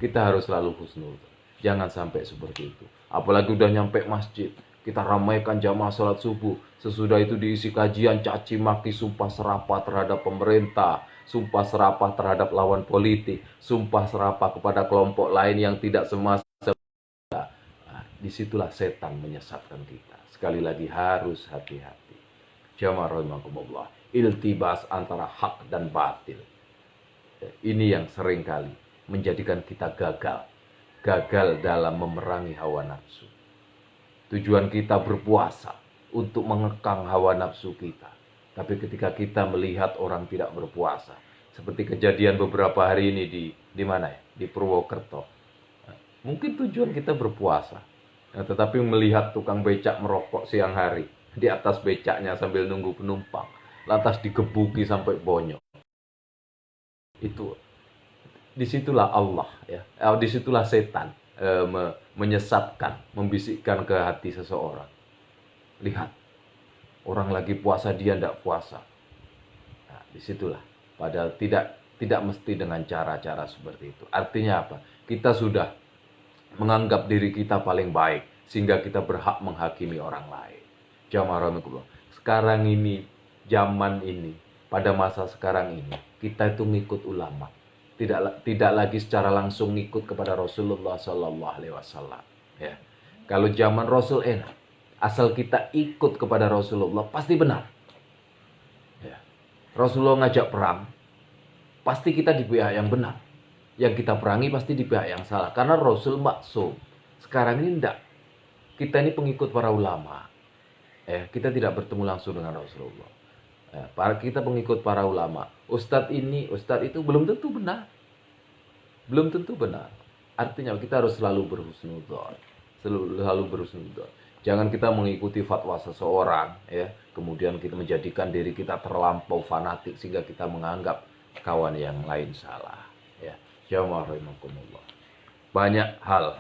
Kita harus selalu husnudzon. Jangan sampai seperti itu. Apalagi udah nyampe masjid, kita ramaikan jamaah sholat subuh. Sesudah itu diisi kajian caci maki, sumpah serapah terhadap pemerintah, sumpah serapah terhadap lawan politik, sumpah serapah kepada kelompok lain yang tidak semasa. Nah, disitulah setan menyesatkan kita. Sekali lagi harus hati-hati. Jamaah rahimakumullah. Iltibas antara hak dan batil. Ini yang seringkali menjadikan kita gagal. Gagal dalam memerangi hawa nafsu. Tujuan kita berpuasa untuk mengekang hawa nafsu kita. Tapi ketika kita melihat orang tidak berpuasa, seperti kejadian beberapa hari ini di mana ya? Di Purwokerto. Mungkin tujuan kita berpuasa, tetapi melihat tukang becak merokok siang hari di atas becaknya sambil nunggu penumpang, lantas digebuki sampai bonyok. Itu disitulah Allah ya, disitulah setan menyesatkan, membisikkan ke hati seseorang. Lihat, orang lagi puasa dia tidak puasa. Nah, disitulah. Padahal tidak mesti dengan cara-cara seperti itu. Artinya apa? Kita sudah menganggap diri kita paling baik sehingga kita berhak menghakimi orang lain. Jamaah rahimakumullah. Sekarang ini, zaman ini, pada masa sekarang ini, kita itu ngikut ulama. Tidak lagi secara langsung ngikut kepada Rasulullah Sallallahu Alaihi Wasallam. Ya. Kalau zaman Rasul enak, asal kita ikut kepada Rasulullah pasti benar. Ya. Rasulullah ngajak perang, pasti kita di pihak yang benar. Yang kita perangi pasti di pihak yang salah. Karena Rasul maksum. Sekarang ini tidak. Kita ini pengikut para ulama. Kita tidak bertemu langsung dengan Rasulullah. Kita pengikut para ulama. Ustadz ini, ustadz itu belum tentu benar. Belum tentu benar. Artinya kita harus selalu berhusnudzon. Selalu berhusnudzon. Jangan kita mengikuti fatwa seseorang, ya. Kemudian kita menjadikan diri kita terlampau fanatik sehingga kita menganggap kawan yang lain salah. Ya. Jamaah rahimakumullah. Banyak hal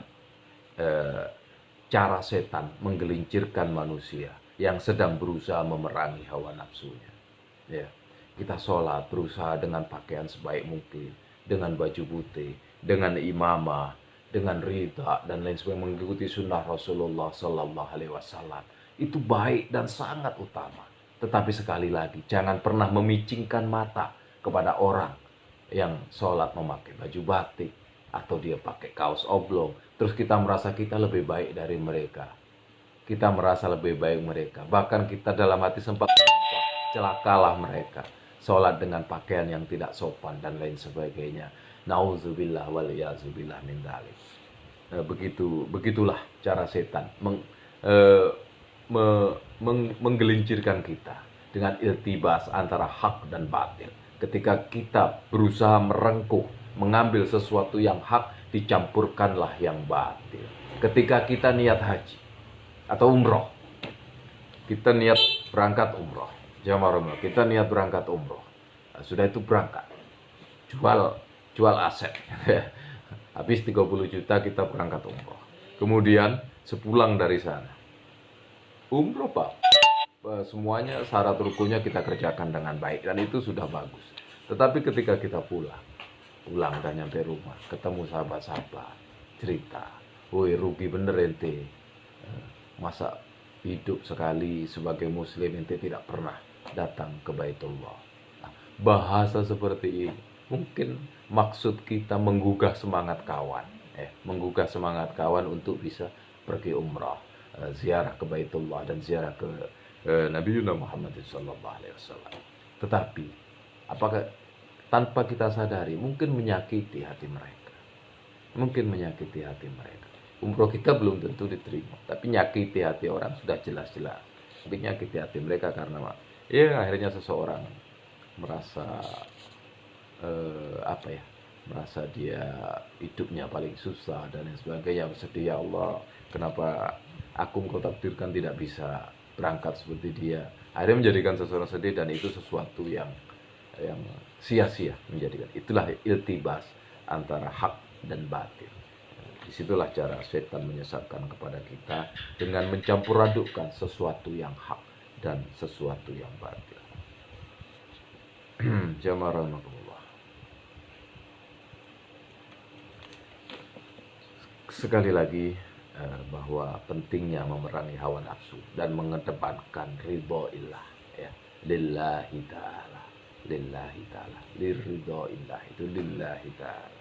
cara setan menggelincirkan manusia yang sedang berusaha memerangi hawa nafsunya. Ya, kita sholat berusaha dengan pakaian sebaik mungkin, dengan baju putih, dengan imamah, dengan ridha dan lain sebagainya, mengikuti sunnah Rasulullah Sallallahu Alaihi Wasallam. Itu baik dan sangat utama. Tetapi sekali lagi, jangan pernah memicingkan mata kepada orang yang sholat memakai baju batik atau dia pakai kaos oblong. Terus kita merasa kita lebih baik dari mereka. Kita merasa lebih baik mereka. Bahkan kita dalam hati sempat celakalah mereka. Sholat dengan pakaian yang tidak sopan dan lain sebagainya. Nauzubillah waliyazubillah min dzalik. Begitulah cara setan menggelincirkan kita dengan iltibas antara hak dan batil. Ketika kita berusaha merengkuh, mengambil sesuatu yang hak, dicampurkanlah yang batil. Ketika kita niat haji atau umroh, kita niat berangkat umroh. Jamaah, kita niat berangkat umroh. Nah, sudah itu berangkat. Jual aset. Habis 30 juta kita berangkat umroh. Kemudian sepulang dari sana, umroh Pak, semuanya syarat rukunnya kita kerjakan dengan baik dan itu sudah bagus. Tetapi ketika kita pulang udah nyampe rumah, ketemu sahabat-sahabat, cerita, woi rugi bener ente, masa hidup sekali sebagai muslim ente tidak pernah datang ke Baitullah. Nah, bahasa seperti ini mungkin maksud kita menggugah semangat kawan, untuk bisa pergi umrah, ziarah ke Baitullah dan ziarah ke Nabi Muhammad SAW. Tetapi apakah tanpa kita sadari mungkin menyakiti hati mereka, umroh kita belum tentu diterima, tapi nyakiti hati orang sudah jelas-jelas. Tapi nyakiti hati mereka karena akhirnya seseorang merasa merasa dia hidupnya paling susah dan lain sebagainya, bersedih, ya Allah, kenapa aku engkau takdirkan tidak bisa berangkat seperti dia. Akhirnya menjadikan seseorang sedih dan itu sesuatu yang sia-sia menjadikan. Itulah iltibas antara hak dan batil. Disitulah cara setan menyesatkan kepada kita dengan mencampur adukkan sesuatu yang hak dan sesuatu yang batil. Jamaah rahimakumullah. sekali lagi bahwa pentingnya memerangi hawa nafsu dan mengedepankan ridho ilah, ya. Lillahi ta'ala, lillahi ta'ala, liridho ilah, itu lillahi ta'ala.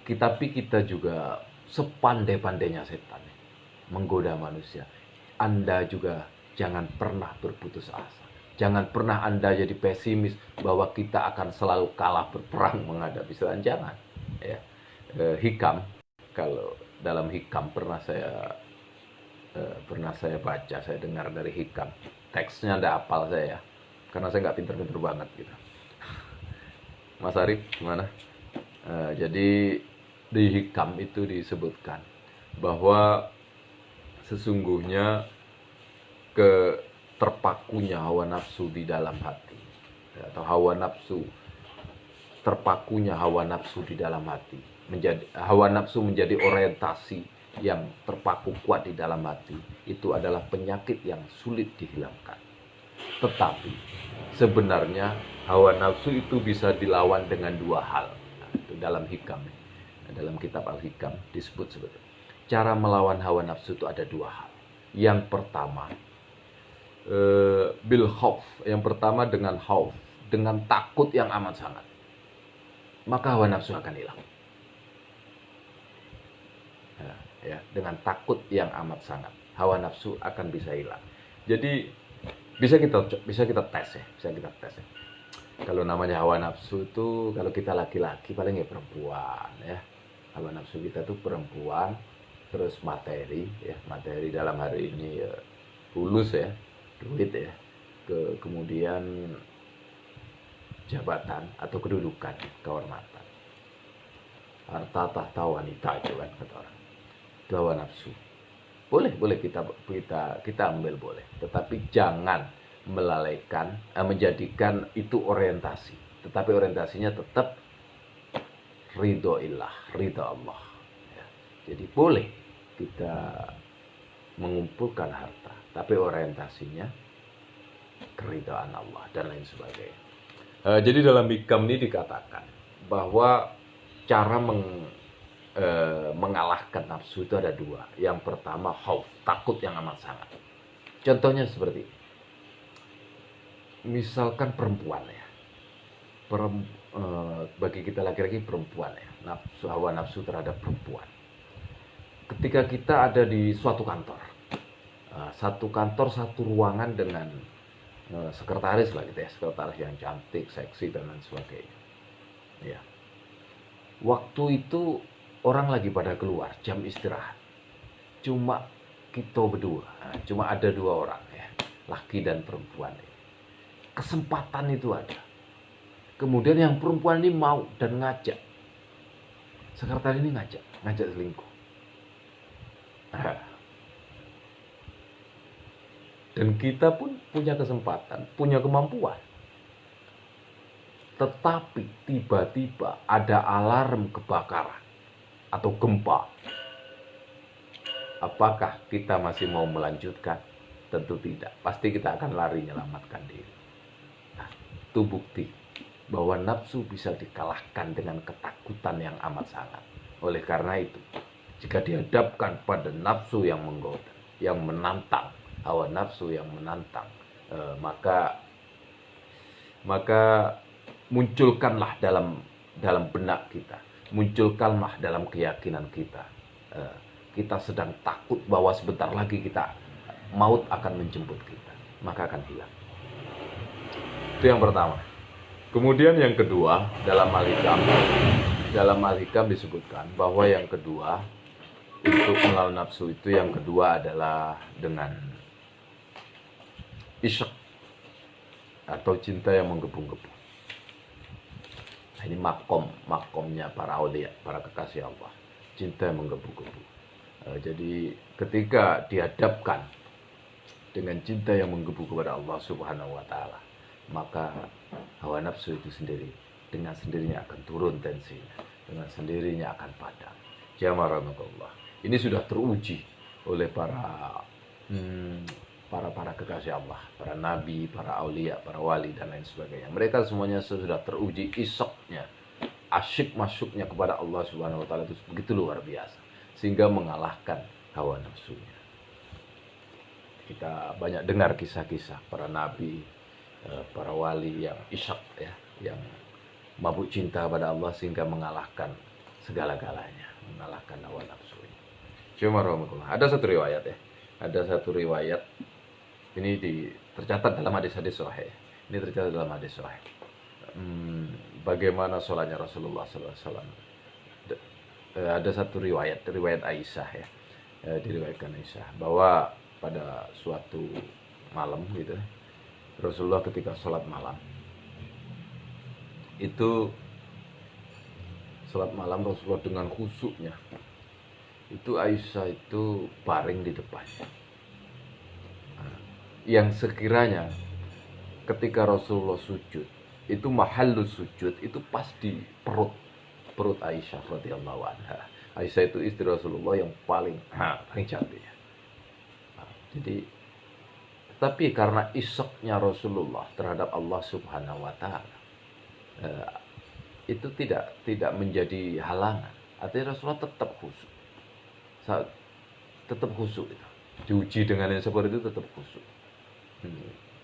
Tapi kita juga sepandai-pandainya setan menggoda manusia. Anda juga jangan pernah berputus asa. Jangan pernah Anda jadi pesimis bahwa kita akan selalu kalah berperang menghadapi setan. Jangan. Ya. Hikam, kalau dalam hikam pernah saya baca, saya dengar dari hikam. Teksnya ada hafal saya, karena saya nggak pinter-pinter banget gitu. Mas Arif gimana? Jadi di hikam itu disebutkan bahwa sesungguhnya terpakunya hawa nafsu di dalam hati, atau terpakunya hawa nafsu di dalam hati, hawa nafsu menjadi orientasi yang terpaku kuat di dalam hati, itu adalah penyakit yang sulit dihilangkan. Tetapi sebenarnya hawa nafsu itu bisa dilawan dengan dua hal. Itu dalam hikam, dalam kitab Al-Hikam disebut seperti itu. Cara melawan hawa nafsu itu ada dua hal. Yang pertama, bil khauf. Yang pertama dengan khauf, dengan takut yang amat sangat. Maka hawa nafsu akan hilang. Ya, dengan takut yang amat sangat, hawa nafsu akan bisa hilang. Jadi bisa kita tes ya, Kalau namanya hawa nafsu itu, kalau kita laki-laki paling ya perempuan ya. Hawa nafsu kita tuh perempuan, terus materi ya, materi dalam hari ini ya, fulus ya, duit ya, kemudian jabatan atau kedudukan, kehormatan, harta tahta wanita itu kan kata orang. Itu hawa nafsu. Boleh kita ambil boleh, tetapi jangan melalaikan, menjadikan itu orientasi. Tetapi orientasinya tetap ridho ilah, ridho Allah. Ya. Jadi boleh kita mengumpulkan harta, tapi orientasinya keridhaan Allah dan lain sebagainya. Jadi dalam hikam ini dikatakan bahwa cara mengalahkan nafsu itu ada dua. Yang pertama khauf, takut yang amat sangat. Contohnya seperti ini. Misalkan perempuan ya, bagi kita laki-laki perempuan ya, hawa nafsu terhadap perempuan. Ketika kita ada di suatu kantor, satu ruangan dengan sekretaris lah gitu ya, sekretaris yang cantik, seksi dan lain sebagainya. Ya. Waktu itu orang lagi pada keluar, jam istirahat. Cuma kita berdua, cuma ada dua orang ya, laki dan perempuan. Kesempatan itu ada. Kemudian yang perempuan ini mau dan ngajak. Sekretaris ini ngajak selingkuh. Dan kita pun punya kesempatan, punya kemampuan. Tetapi tiba-tiba ada alarm kebakaran atau gempa. Apakah kita masih mau melanjutkan? Tentu tidak. Pasti kita akan lari menyelamatkan diri. Nah, itu bukti bahwa nafsu bisa dikalahkan dengan ketakutan yang amat sangat. Oleh karena itu, jika dihadapkan pada nafsu yang menggoda, yang menantang, hawa nafsu yang menantang, maka munculkanlah dalam benak kita, munculkanlah dalam keyakinan kita, kita sedang takut bahwa sebentar lagi maut akan menjemput kita, maka akan hilang. Itu yang pertama. Kemudian yang kedua, dalam Al-Hikam disebutkan bahwa yang kedua untuk melawan nafsu itu, yang kedua adalah dengan isyq atau cinta yang menggebu-gebu. Ini makomnya para aulia, para kekasih Allah, cinta yang menggebu-gebu. Jadi ketika dihadapkan dengan cinta yang menggebu kepada Allah Subhanahu wa taala, maka hawa nafsu itu sendiri dengan sendirinya akan turun tensinya, dengan sendirinya akan padam. Jamaah rahmatullah. Ini sudah teruji oleh para kekasih Allah, para nabi, para aulia, para wali dan lain sebagainya. Mereka semuanya sudah teruji isoknya, asyik masuknya kepada Allah Subhanahu wa taala itu begitu luar biasa sehingga mengalahkan hawa nafsunya. Kita banyak dengar kisah-kisah para nabi, para wali yang isyak ya, yang mabuk cinta pada Allah sehingga mengalahkan segala-galanya, mengalahkan hawa nafsunya. Cuma rahmatullah. Ada satu riwayat ya. Ada satu riwayat ini tercatat dalam hadis-hadis sahih. Ini tercatat dalam hadis sahih. Bagaimana sholatnya Rasulullah SAW. Ada satu riwayat Aisyah ya, diriwayatkan Aisyah bahwa pada suatu malam gitu, Rasulullah ketika sholat malam itu Rasulullah dengan khusyuknya itu Aisyah itu baring di depannya. Yang sekiranya ketika Rasulullah sujud itu mahallus sujud itu pas di perut Aisyah radhiyallahu anha. Aisyah itu istri Rasulullah yang paling cantik. Jadi tapi karena isyaknya Rasulullah terhadap Allah Subhanahu wa taala itu tidak menjadi halangan. Artinya Rasulullah tetap khusyuk. Tetap khusyuk itu. Diuji dengan yang seperti itu tetap khusyuk.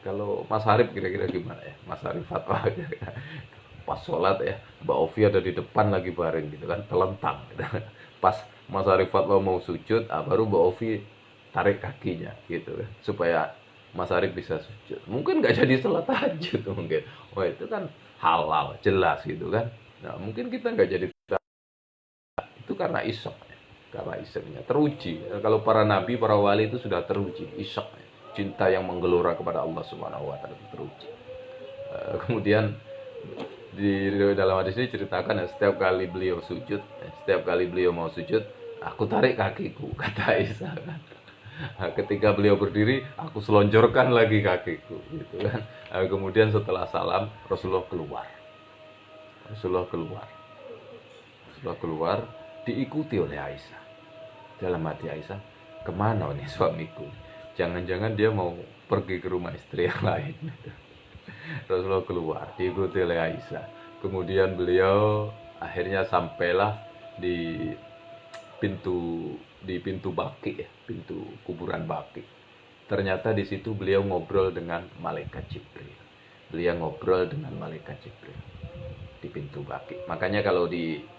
Kalau Mas Harif kira-kira gimana ya? Mas Harif fatwa pas sholat ya, Mbak Ovi ada di depan lagi baring gitu kan, telentang gitu. Pas Mas Harif fatwa mau sujud, baru Mbak Ovi tarik kakinya gitu kan, supaya Mas Harif bisa sujud. Mungkin nggak jadi sholat tahajud mungkin. Wah itu kan halal, jelas gitu kan. Nah mungkin kita nggak jadi, itu karena isyaknya teruji. Kalau para nabi, para wali itu sudah teruji isyaknya. Cinta yang menggelora kepada Allah Subhanahu wa taala teruji. Kemudian di dalam hadis ini ceritakan setiap kali beliau sujud, setiap kali beliau mau sujud, aku tarik kakiku, kata Aisyah kan. Ketika beliau berdiri, aku selonjorkan lagi kakiku gitu kan. Kemudian setelah salam Rasulullah keluar diikuti oleh Aisyah. Dalam hati Aisyah, kemana nih suamiku? Jangan-jangan dia mau pergi ke rumah istri yang lain. Rasulullah keluar, diikuti oleh Aisyah. Kemudian beliau akhirnya sampailah di pintu Baqi ya, pintu kuburan Baqi. Ternyata di situ beliau ngobrol dengan malaikat Jibril. Di pintu Baqi. Makanya kalau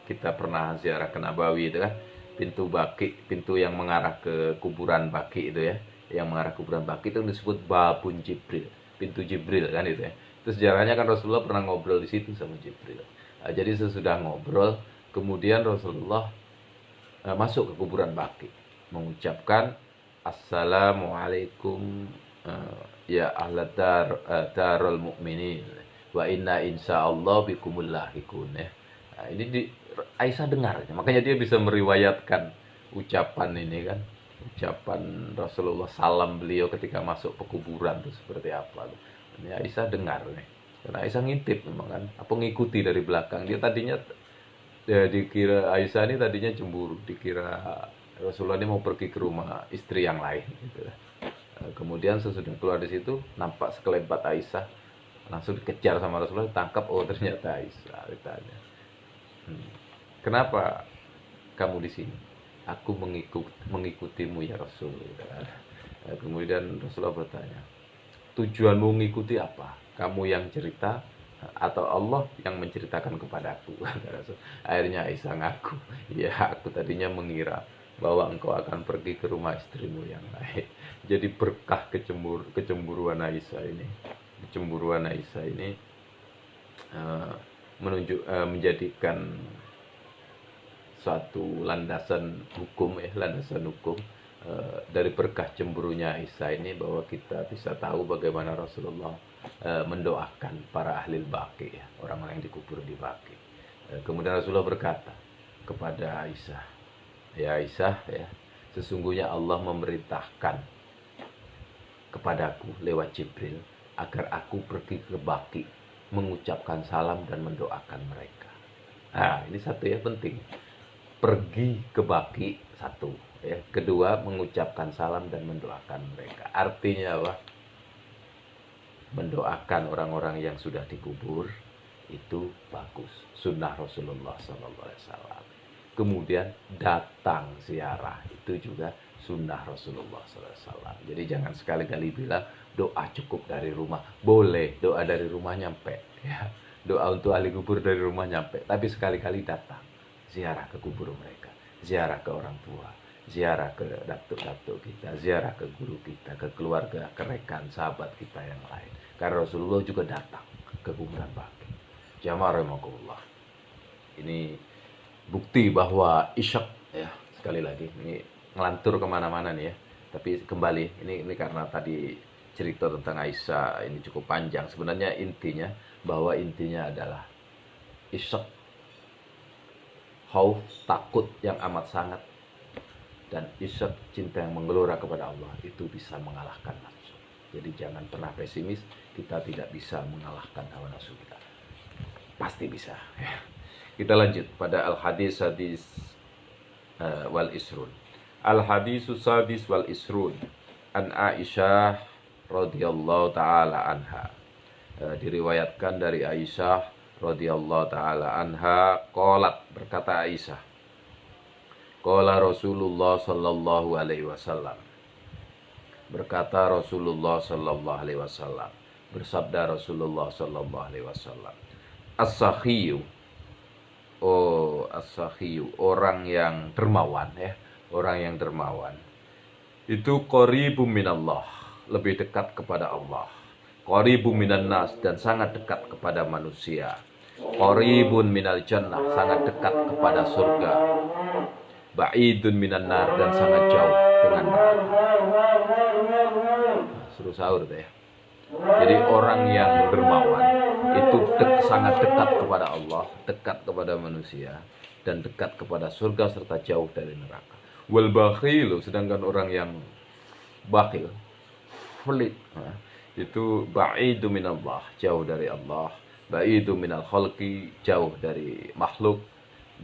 kita pernah ziarah ke Nabawi itu kan, pintu Baqi, pintu yang mengarah ke kuburan Baqi itu ya, yang mengarah ke kuburan Baqi itu disebut Babun Jibril, pintu Jibril kan itu ya. Terus sejarahnya kan Rasulullah pernah ngobrol di situ sama Jibril. Jadi sesudah ngobrol, kemudian Rasulullah masuk ke kuburan Baqi, mengucapkan Assalamualaikum ya ahlat darul mu'minin wa inna insyaallah bikumul lahiqun ya. Ini Aisyah dengar, makanya dia bisa meriwayatkan ucapan ini kan. Ucapan Rasulullah, salam beliau ketika masuk pekuburan itu seperti apa. Ini Aisyah dengar nih. Karena Aisyah ngintip memang kan, apa ngikuti dari belakang. Dia tadinya dikira Aisyah ini tadinya cemburu, dikira Rasulullah ini mau pergi ke rumah istri yang lain gitu. Kemudian sesudah keluar dari situ nampak sekelebat Aisyah, langsung dikejar sama Rasulullah, ditangkap, oh ternyata Aisyah ditanya. Kenapa kamu di sini? Aku mengikutimu ya Rasul. Kemudian Rasulullah bertanya, tujuanmu mengikuti apa? Kamu yang cerita atau Allah yang menceritakan kepadaku? Akhirnya Aisyah ngaku, ya aku tadinya mengira bahwa engkau akan pergi ke rumah istrimu yang lain. Jadi berkah kecemburuan Aisyah ini. Kecemburuan Aisyah ini menjadikan suatu landasan hukum dari berkah cemburunya Aisyah ini, bahwa kita bisa tahu bagaimana Rasulullah mendoakan para ahli Baqi ya, orang-orang yang dikubur di Baqi. Kemudian Rasulullah berkata kepada Aisyah, ya Aisyah ya, sesungguhnya Allah memerintahkan kepadaku lewat Jibril agar aku pergi ke Baqi, mengucapkan salam dan mendoakan mereka. Nah ini satu ya penting, pergi ke Baqi satu ya, kedua mengucapkan salam dan mendoakan mereka. Artinya apa? Mendoakan orang-orang yang sudah dikubur itu bagus, sunnah Rasulullah SAW. Kemudian datang ziarah, itu juga sunnah Rasulullah SAW. Jadi jangan sekali-kali bilang doa cukup dari rumah. Boleh doa dari rumah nyampe, ya. Doa untuk ahli kubur dari rumah nyampe, tapi sekali-kali datang ziarah ke kubur mereka, ziarah ke orang tua, ziarah ke datuk-datuk kita, ziarah ke guru kita, ke keluarga, ke rekan, sahabat kita yang lain. Karena Rasulullah juga datang ke kuburan Baqi. Jamaah rahimakumullah. Ini bukti bahwa isyak, ya, sekali lagi ini ngelantur kemana-mana nih ya. Tapi kembali ini karena tadi cerita tentang Aisyah ini cukup panjang. Sebenarnya intinya adalah isyak, khauf, takut yang amat sangat, dan isyak, cinta yang menggelora kepada Allah, itu bisa mengalahkan nafsu. Jadi jangan pernah pesimis, kita tidak bisa mengalahkan hawa nafsu kita. Pasti bisa. Kita lanjut pada al-hadis wal isrun. Al-hadisus sadis wal isrun an Aisyah radhiyallahu taala anha. Diriwayatkan dari Aisyah radhiyallahu taala anha, qalat, berkata Aisyah, qala Rasulullah sallallahu alaihi wasallam, berkata Rasulullah sallallahu alaihi wasallam, bersabda Rasulullah sallallahu alaihi wasallam, as-sakhiyu, orang yang dermawan, ya, orang yang dermawan itu qaribum minallah, lebih dekat kepada Allah, qaribum minan nas, dan sangat dekat kepada manusia, qaribun minal jannah, sangat dekat kepada surga, ba'idun minan nar, dan sangat jauh dengan neraka. Suruh sahur tuh ya. Jadi orang yang dermawan itu sangat dekat kepada Allah, dekat kepada manusia, dan dekat kepada surga serta jauh dari neraka. Wal bakhilu, sedangkan orang yang bakhil, pelit, itu ba'idu minallah, jauh dari Allah, ba'idu minal khalqi, jauh dari makhluk,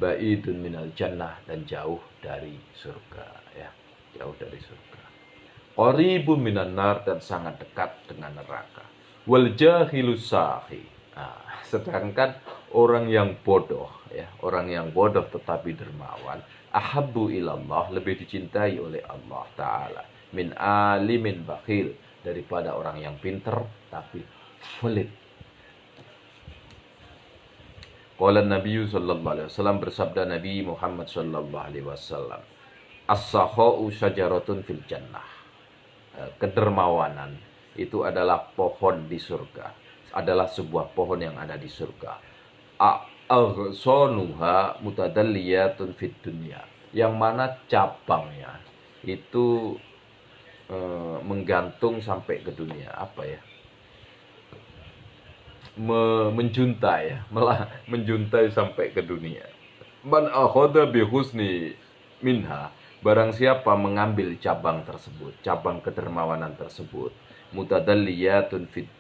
ba'idun minal jannah, dan jauh dari surga, ya, jauh dari surga. Qaribun minan nar, dan sangat dekat dengan neraka. Wal jahilus sahi. Sedangkan orang yang bodoh, ya, orang yang bodoh tetapi dermawan, ahabbu ilallah, lebih dicintai oleh Allah Ta'ala, min alimin bakhil, daripada orang yang pinter tapi pelit. Qala Nabi sallallahu alaihi wasallam, bersabda Nabi Muhammad sallallahu alaihi wasallam, as-sakha'u syajaratun fil jannah. Kedermawanan itu adalah pohon di surga, adalah sebuah pohon yang ada di surga. Aghsanuha mutadalliyatun fid dunya, yang mana cabangnya itu menggantung sampai ke dunia, apa ya, menjuntai, ya, malah menjuntai sampai ke dunia. Man akhadha bi husni minha, barang siapa mengambil cabang tersebut, cabang kedermawanan tersebut, mutadalliyatun fid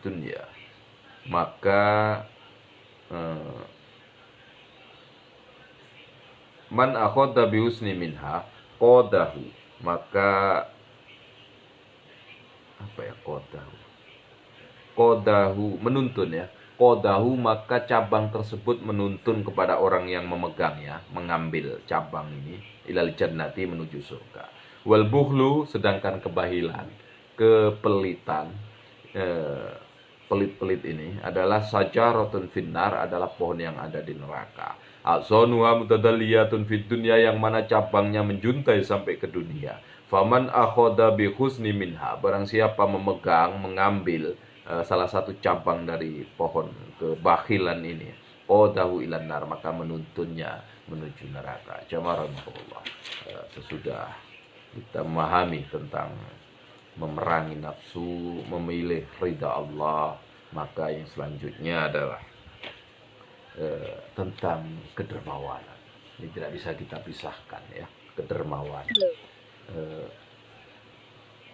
dunya, maka man akhadha bi husni minha qadahu, maka apa ya, qadahu menuntun, ya, qadahu, maka cabang tersebut menuntun kepada orang yang memegangnya, mengambil cabang ini, ilal jannati, menuju surga. Wal bukhlu, sedangkan kebahilan, kepelitan, pelit-pelit ini adalah sajaratun finnar, adalah pohon yang ada di neraka. A'zonuha mutadalliyatun fid dunya, yang mana cabangnya menjuntai sampai ke dunia. Faman akhoda bi husni minha, barang siapa memegang, mengambil salah satu cabang dari pohon kebakhilan ini, qadahu ilan nar, maka menuntunnya menuju neraka. Jamaah rahimakumullah. Sesudah kita memahami tentang memerangi nafsu, memilih ridha Allah, maka yang selanjutnya adalah tentang kedermawanan. Ini tidak bisa kita pisahkan, ya. Kedermawanan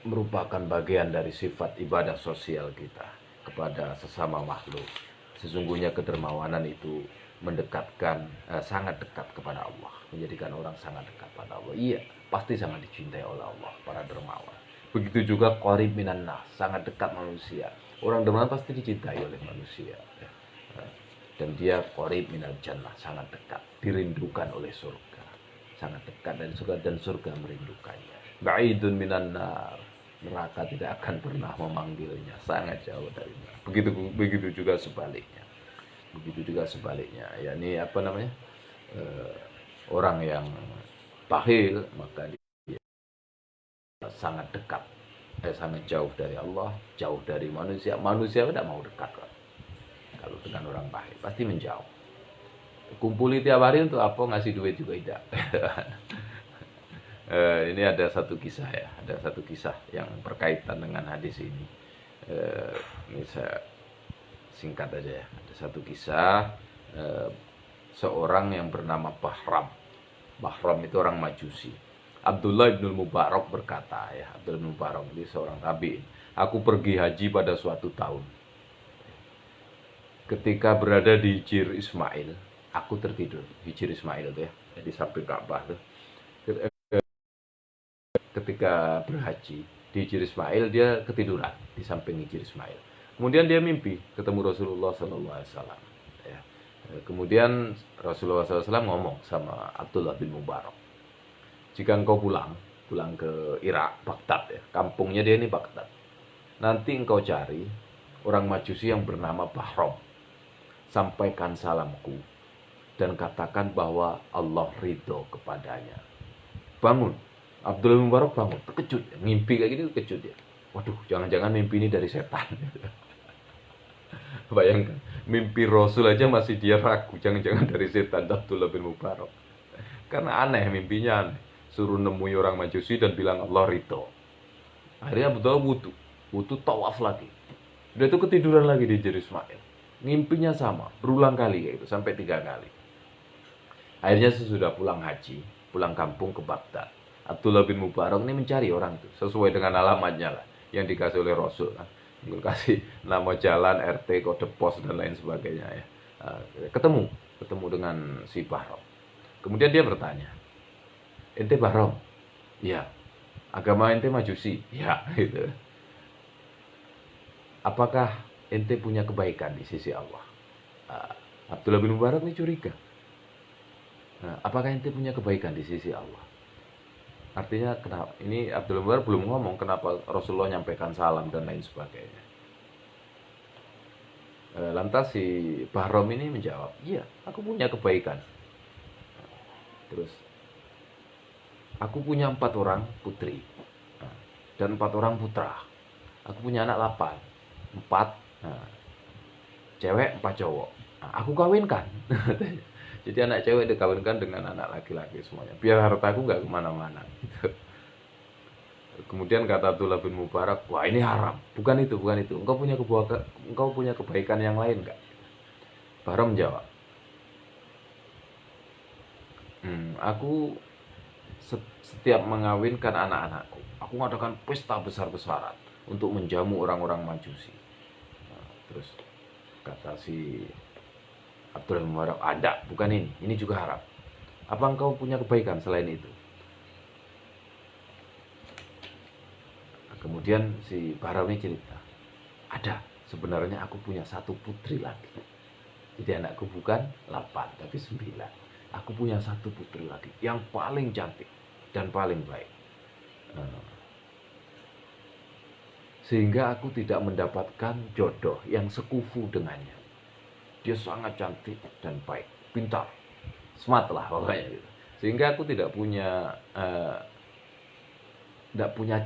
merupakan bagian dari sifat ibadah sosial kita kepada sesama makhluk. Sesungguhnya kedermawanan itu mendekatkan, sangat dekat kepada Allah, menjadikan orang sangat dekat pada Allah. Iya, pasti sangat dicintai oleh Allah para dermawan. Begitu juga qarib minan nas, sangat dekat manusia. Orang dermawan pasti dicintai oleh manusia. Ya. Dan dia qarib minal jannah, sangat dekat, dirindukan oleh surga. Sangat dekat dari surga dan surga merindukannya. Ba'idun minan nar, neraka tidak akan pernah memanggilnya, sangat jauh dari neraka. Begitu juga sebaliknya. Begitu juga sebaliknya. Yakni apa namanya? Orang yang bakhil maka dia sangat dekat, sangat jauh dari Allah, jauh dari manusia. Manusia tidak mau dekat kok. Kalau dengan orang bakhil pasti menjauh. Kumpuli tiap hari untuk apa, ngasih duit juga tidak. Ini ada satu kisah ya, ada satu kisah yang berkaitan dengan hadis ini. Ini saya singkat aja ya. Ada satu kisah seorang yang bernama Bahram. Bahram itu orang Majusi. Abdullah bin Mubarak berkata, ya, Abdullah bin Mubarak ini seorang tabi'in. Aku pergi haji pada suatu tahun. Ketika berada di Hijr Ismail, aku tertidur. Hijr Ismail itu ya, di samping Ka'bah tuh. Ketika berhaji di Hijr Ismail, dia ketiduran di samping Hijr Ismail. Kemudian dia mimpi ketemu Rasulullah SAW. Ya. Kemudian Rasulullah SAW ngomong sama Abdullah bin Mubarak, jika engkau pulang ke Irak, Baghdad ya, kampungnya dia ini Baghdad. Nanti engkau cari orang Majusi yang bernama Bahram. Sampaikan salamku dan katakan bahwa Allah ridho kepadanya. Bangun. Abdullah bin Mubarak bangun, terkejut. Mimpi kayak gini terkejut ya. Waduh, jangan-jangan mimpi ini dari setan. Bayangkan, mimpi Rasul aja masih dia ragu, jangan-jangan dari setan Abdullah bin Mubarak. Karena aneh, mimpinya aneh. Suruh nemui orang Majusi dan bilang Allah ridho. Akhirnya Abdullah wudu tawaf lagi. Dia tuh ketiduran lagi di Hijr Ismail. Mimpinya sama, berulang kali kayak itu, sampai 3 kali. Akhirnya sesudah pulang haji, pulang kampung ke Baghdad, Abdullah bin Mubarak ini mencari orang itu sesuai dengan alamatnya lah yang dikasih oleh Rasul. Mungkin kasih nama jalan, RT, kode pos dan lain sebagainya ya. Ketemu dengan si Bahram. Kemudian dia bertanya, ente Bahram? Ya. Agama ente Majusi? Ya, gitu. Apakah ente punya kebaikan di sisi Allah? Abdullah bin Mubarak ini curiga. Apakah ente punya kebaikan di sisi Allah? Artinya kenapa? Ini Abdullah bin Mubarak belum ngomong kenapa Rasulullah nyampaikan salam dan lain sebagainya. Lantas si Bahram ini menjawab, iya, aku punya kebaikan. Terus, aku punya 4 orang putri dan 4 orang putra. Aku punya anak 8, 4 cewek, 4 cowok. Aku kawinkan. Jadi anak cewek dikawinkan dengan anak laki-laki semuanya. Biar hartaku nggak kemana-mana. Gitu. Kemudian kata Abdullah bin Mubarak, wah ini haram. Bukan itu. Engkau punya kebaikan yang lain nggak? Bahram menjawab, aku setiap mengawinkan anak-anakku, aku mengadakan pesta besar-besaran untuk menjamu orang-orang Majusi. Terus kata si Abdullah bin Mubarak, ada, bukan ini juga haram. Apa engkau punya kebaikan selain itu? Kemudian si Bahram ini cerita, ada, sebenarnya aku punya 1 putri lagi. Jadi anakku bukan 8, tapi 9. Aku punya 1 putri lagi yang paling cantik dan paling baik. Sehingga aku tidak mendapatkan jodoh yang sekufu dengannya. Dia sangat cantik dan baik, pintar, smart lah pokoknya gitu. Sehingga aku tidak punya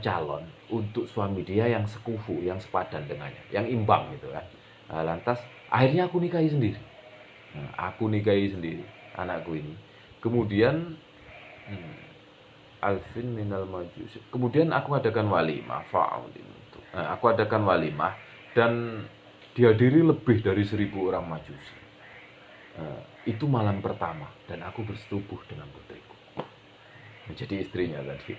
calon untuk suami dia yang sekufu, yang sepadan dengannya, yang imbang gitu kan. Lantas akhirnya aku nikahi sendiri. Aku nikahi sendiri anakku ini. Kemudian Alvin minal Majusi. Kemudian aku adakan walimah, aku adakan walimah dan dihadiri lebih dari 1000 orang Majusi. Itu malam pertama dan aku bersetubuh dengan putriku menjadi istrinya tadi.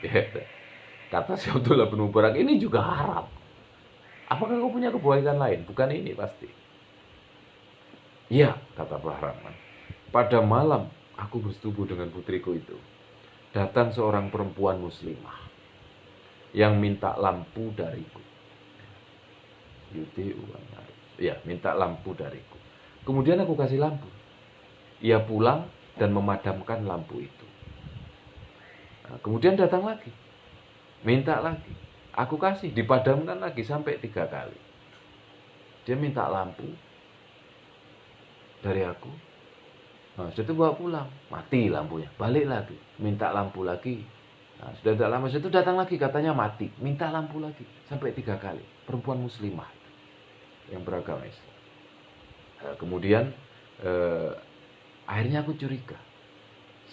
Kata si Abdullah bin Mubarak, ini juga haram. Apakah kau punya kebaikan lain? Bukan ini pasti. Iya, kata Bahram. Pada malam aku bersetubuh dengan putriku itu, datang seorang perempuan muslimah. yang minta lampu dariku. Yudi'u an-nar. Ya, minta lampu dariku. Kemudian aku kasih lampu. Ia pulang dan memadamkan lampu itu. Nah, kemudian datang lagi. Minta lagi. Aku kasih, dipadamkan lagi sampai 3 kali. Dia minta lampu dari aku. Nah, sudah itu bawa pulang, mati lampunya. Balik lagi, minta lampu lagi. Nah, sudah tidak lama itu datang lagi, katanya mati. Minta lampu lagi, sampai 3 kali. Perempuan muslimah yang beragama Islam. Nah, kemudian akhirnya aku curiga.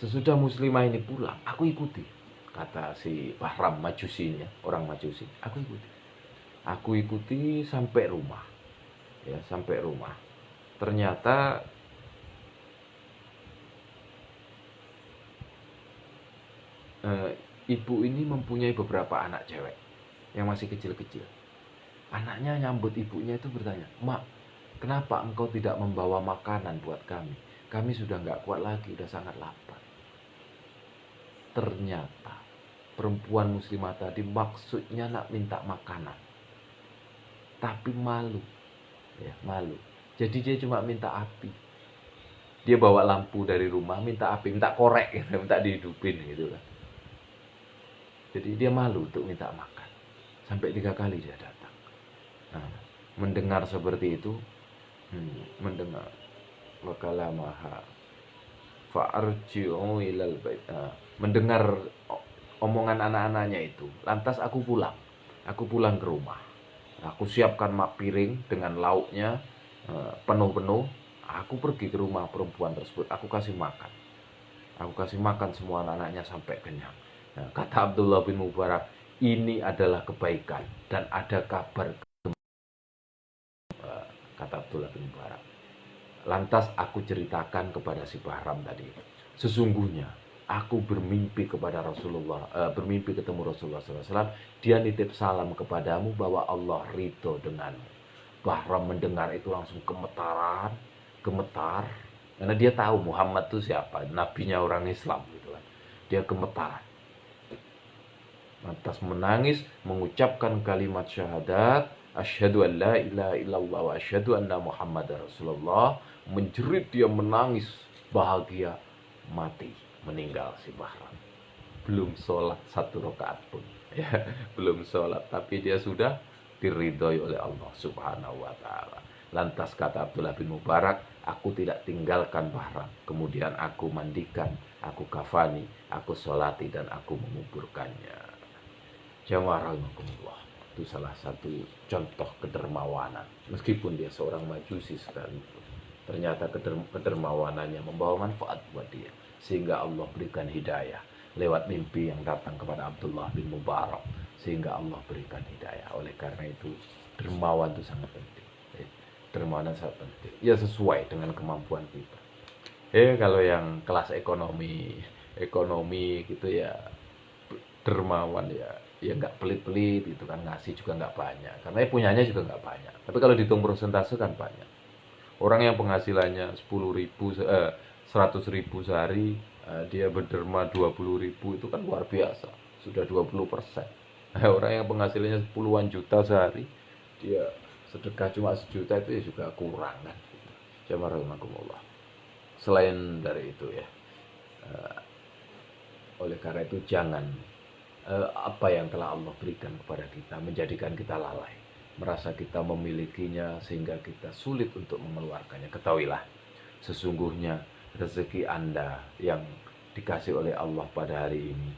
Sesudah muslimah ini pulang, aku ikuti. Kata si Bahram Majusinya, orang Majusi, aku ikuti sampai rumah. Ya, sampai rumah. Ternyata ibu ini mempunyai beberapa anak cewek yang masih kecil-kecil. Anaknya nyambut ibunya itu bertanya, "Mak, kenapa engkau tidak membawa makanan buat kami? Kami sudah nggak kuat lagi, sudah sangat lapar." Ternyata perempuan muslimah tadi maksudnya nak minta makanan, tapi malu, ya malu. Jadi dia cuma minta api. Dia bawa lampu dari rumah, minta api, minta korek, gitu, minta dihidupin gitu kan. Jadi dia malu untuk minta makan. Sampai 3 kali dia datang. Nah, mendengar seperti itu, mendengar wakalamaha fa'arji'u ilal bait. Mendengar omongan anak-anaknya itu, lantas aku pulang. Aku pulang ke rumah. Aku siapkan mak piring dengan lauknya penuh-penuh. Aku pergi ke rumah perempuan tersebut. Aku kasih makan. Aku kasih makan semua anak-anaknya sampai kenyang. Nah, kata Abdullah bin Mubarak, ini adalah kebaikan dan ada kabar. Kata Abdullah bin Mubarak. Lantas aku ceritakan kepada si Bahram tadi. Sesungguhnya aku bermimpi kepada Rasulullah, bermimpi ketemu Rasulullah SAW. Dia nitip salam kepadamu bahwa Allah ridho denganmu. Bahram mendengar itu langsung gemetar, karena dia tahu Muhammad itu siapa, nabinya orang Islam gitu kan. Dia gemetar, lantas menangis, mengucapkan kalimat syahadat, asyhadu an la ilaha illallah wa asyhadu anna Muhammadar Rasulullah. Menjerit dia, menangis bahagia, mati, meninggal si Bahram. Belum sholat 1 rakaat pun, ya, belum sholat, tapi dia sudah diridhoi oleh Allah Subhanahu wa ta'ala. Lantas kata Abdullah bin Mubarak, aku tidak tinggalkan Bahram. Kemudian aku mandikan, aku kafani, aku sholati, dan aku menguburkannya. Jamaah rahimakumullah. Itu salah satu contoh kedermawanan. Meskipun dia seorang majusi sekalipun, ternyata kedermawanannya membawa manfaat buat dia. Sehingga Allah berikan hidayah lewat mimpi yang datang kepada Abdullah bin Mubarak. Sehingga Allah berikan hidayah. Oleh karena itu, dermawan itu sangat penting. Dermawan sangat penting. Ya sesuai dengan kemampuan kita. Kalau yang kelas ekonomi gitu ya, dermawan ya nggak pelit-pelit itu kan, ngasih juga nggak banyak. Karena punyanya juga nggak banyak. Tapi kalau dihitung persentase kan banyak. Orang yang penghasilannya 10.000, 100.000 sehari, dia berderma 20.000, itu kan luar biasa. Sudah 20%. Orang yang penghasilannya puluhan juta sehari, dia sedekah cuma 1 juta, itu ya juga kurang kan. Jamaah rahimakumullah. Selain dari itu ya, oleh karena itu jangan apa yang telah Allah berikan kepada kita menjadikan kita lalai, merasa kita memilikinya sehingga kita sulit untuk mengeluarkannya. Ketahuilah, sesungguhnya rezeki Anda yang dikasih oleh Allah pada hari ini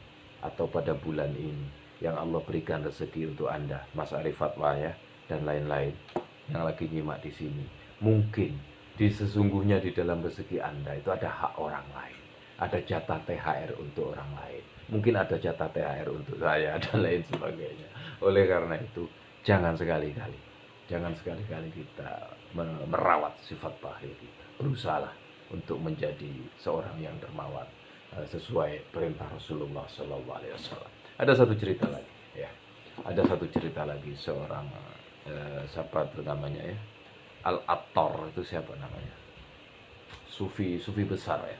atau pada bulan ini, yang Allah berikan rezeki untuk Anda, Mas Arif Fatwa ya, dan lain-lain yang lagi nyimak di sini, mungkin sesungguhnya di dalam rezeki Anda itu ada hak orang lain, ada jatah THR untuk orang lain, mungkin ada jatah THR untuk saya dan lain sebagainya. Oleh karena itu, jangan sekali-kali kita merawat sifat bakhil kita. Berusahalah untuk menjadi seorang yang dermawan sesuai perintah Rasulullah SAW. Ada satu cerita lagi ya. Ada satu cerita lagi, seorang siapa namanya ya? Al-Attar itu siapa namanya? Sufi besar ya.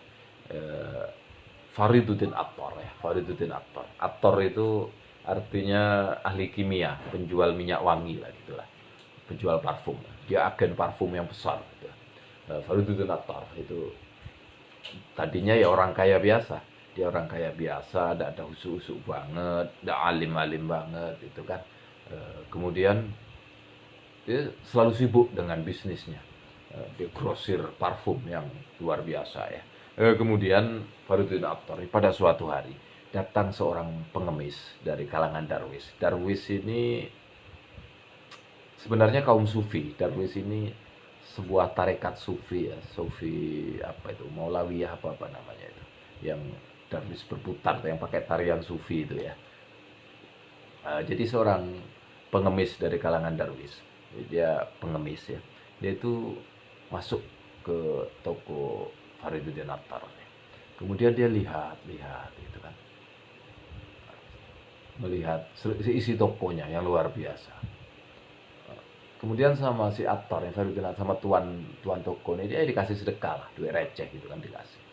Fariduddin Attar ya. Fariduddin Attar. Attar itu artinya ahli kimia, penjual minyak wangi lah gitulah, penjual parfum. Dia agen parfum yang besar. Gitu. Faridudin Attar itu tadinya ya orang kaya biasa. Dia orang kaya biasa, tidak ada usuk-usuk banget, tidak alim-alim banget, itu kan. Kemudian dia selalu sibuk dengan bisnisnya. Dia grosir parfum yang luar biasa ya. Kemudian Faridudin Attar pada suatu hari datang seorang pengemis dari kalangan Darwis. Darwis ini sebenarnya kaum sufi. Darwis ini sebuah tarekat sufi ya, sufi apa itu, Maulawiyah apa namanya itu, yang Darwis berputar, yang pakai tarian sufi itu ya. Jadi seorang pengemis dari kalangan Darwis, dia pengemis ya, dia itu masuk ke toko Faridudin Attar. Kemudian dia lihat gitu kan, melihat isi tokonya yang luar biasa. Kemudian sama si Attar yang Faridudin Attar, sama tuan toko ini, dia dikasih sedekah lah, duit receh gitu kan, dikasih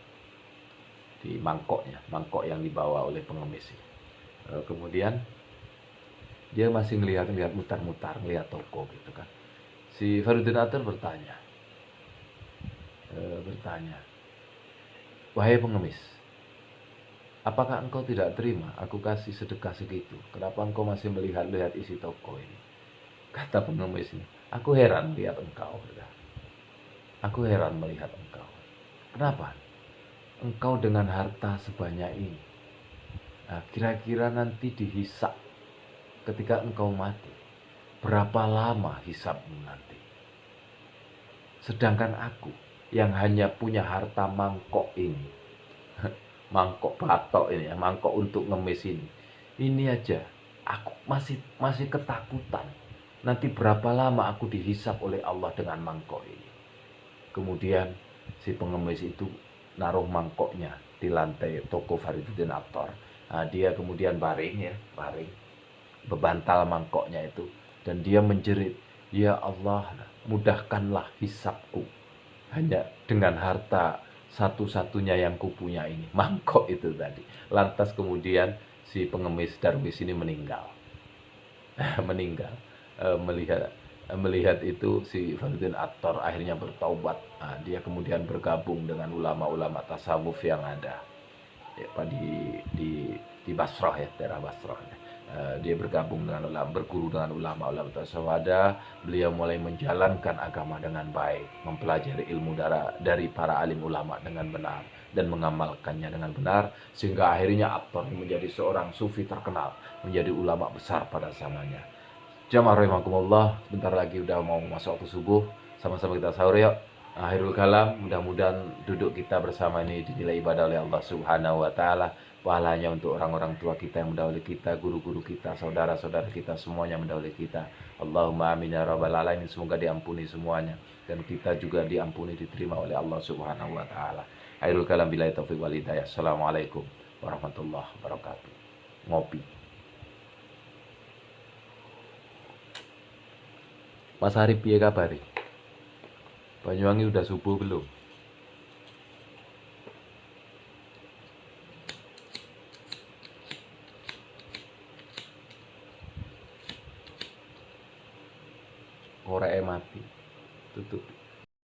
di mangkoknya, mangkok yang dibawa oleh pengemis ini. Kemudian dia masih ngelihat mutar-mutar, ngelihat toko gitu kan. Si Faridudin Attar bertanya, wahai pengemis, apakah engkau tidak terima aku kasih sedekah segitu? Kenapa engkau masih melihat-lihat isi toko ini? Kata pengemis ini, aku heran lihat engkau. Aku heran melihat engkau. Kenapa? Engkau dengan harta sebanyak ini, nah, kira-kira nanti dihisap ketika engkau mati, berapa lama hisapmu nanti? Sedangkan aku yang hanya punya harta mangkok ini, mangkok batok ini, mangkok untuk ngemis ini aja aku masih ketakutan. Nanti berapa lama aku dihisap oleh Allah dengan mangkok ini. Kemudian si pengemis itu naruh mangkoknya di lantai toko Faridudin Attar. Nah, dia kemudian baring, bebantal mangkoknya itu, dan dia menjerit, ya Allah, mudahkanlah hisapku hanya dengan harta satu-satunya yang kupunya ini, mangkok itu tadi. Lantas kemudian si pengemis Darwis ini meninggal. Melihat itu si Faridudin Attar akhirnya bertaubat. Nah, dia kemudian bergabung dengan ulama-ulama tasawuf yang ada ya, di Basrah ya, daerah Basrah. Dia bergabung dengan berguru dengan ulama-ulama tasawuf. Beliau mulai menjalankan agama dengan baik, mempelajari ilmu dari para alim ulama dengan benar dan mengamalkannya dengan benar, sehingga akhirnya Attar menjadi seorang sufi terkenal, menjadi ulama besar pada zamannya. Jamaah rahimakumullah, sebentar lagi udah mau masuk waktu subuh, sama-sama kita sahur yuk. Akhirul kalam, mudah-mudahan duduk kita bersama ini dinilai ibadah oleh Allah Subhanahu wa taala. Pahalanya untuk orang-orang tua kita yang mendahului kita, guru-guru kita, saudara-saudara kita, semuanya mendahului kita. Allahumma amin ya rabbal alamin. Semoga diampuni semuanya dan kita juga diampuni, diterima oleh Allah Subhanahu wa taala. Akhirul kalam, billahi taufiq wal hidayah. Assalamualaikum warahmatullahi wabarakatuh. Ngopi. Mas Arif, piye kabare? Banyuwangi udah subuh belum? Korek mati. Tutup.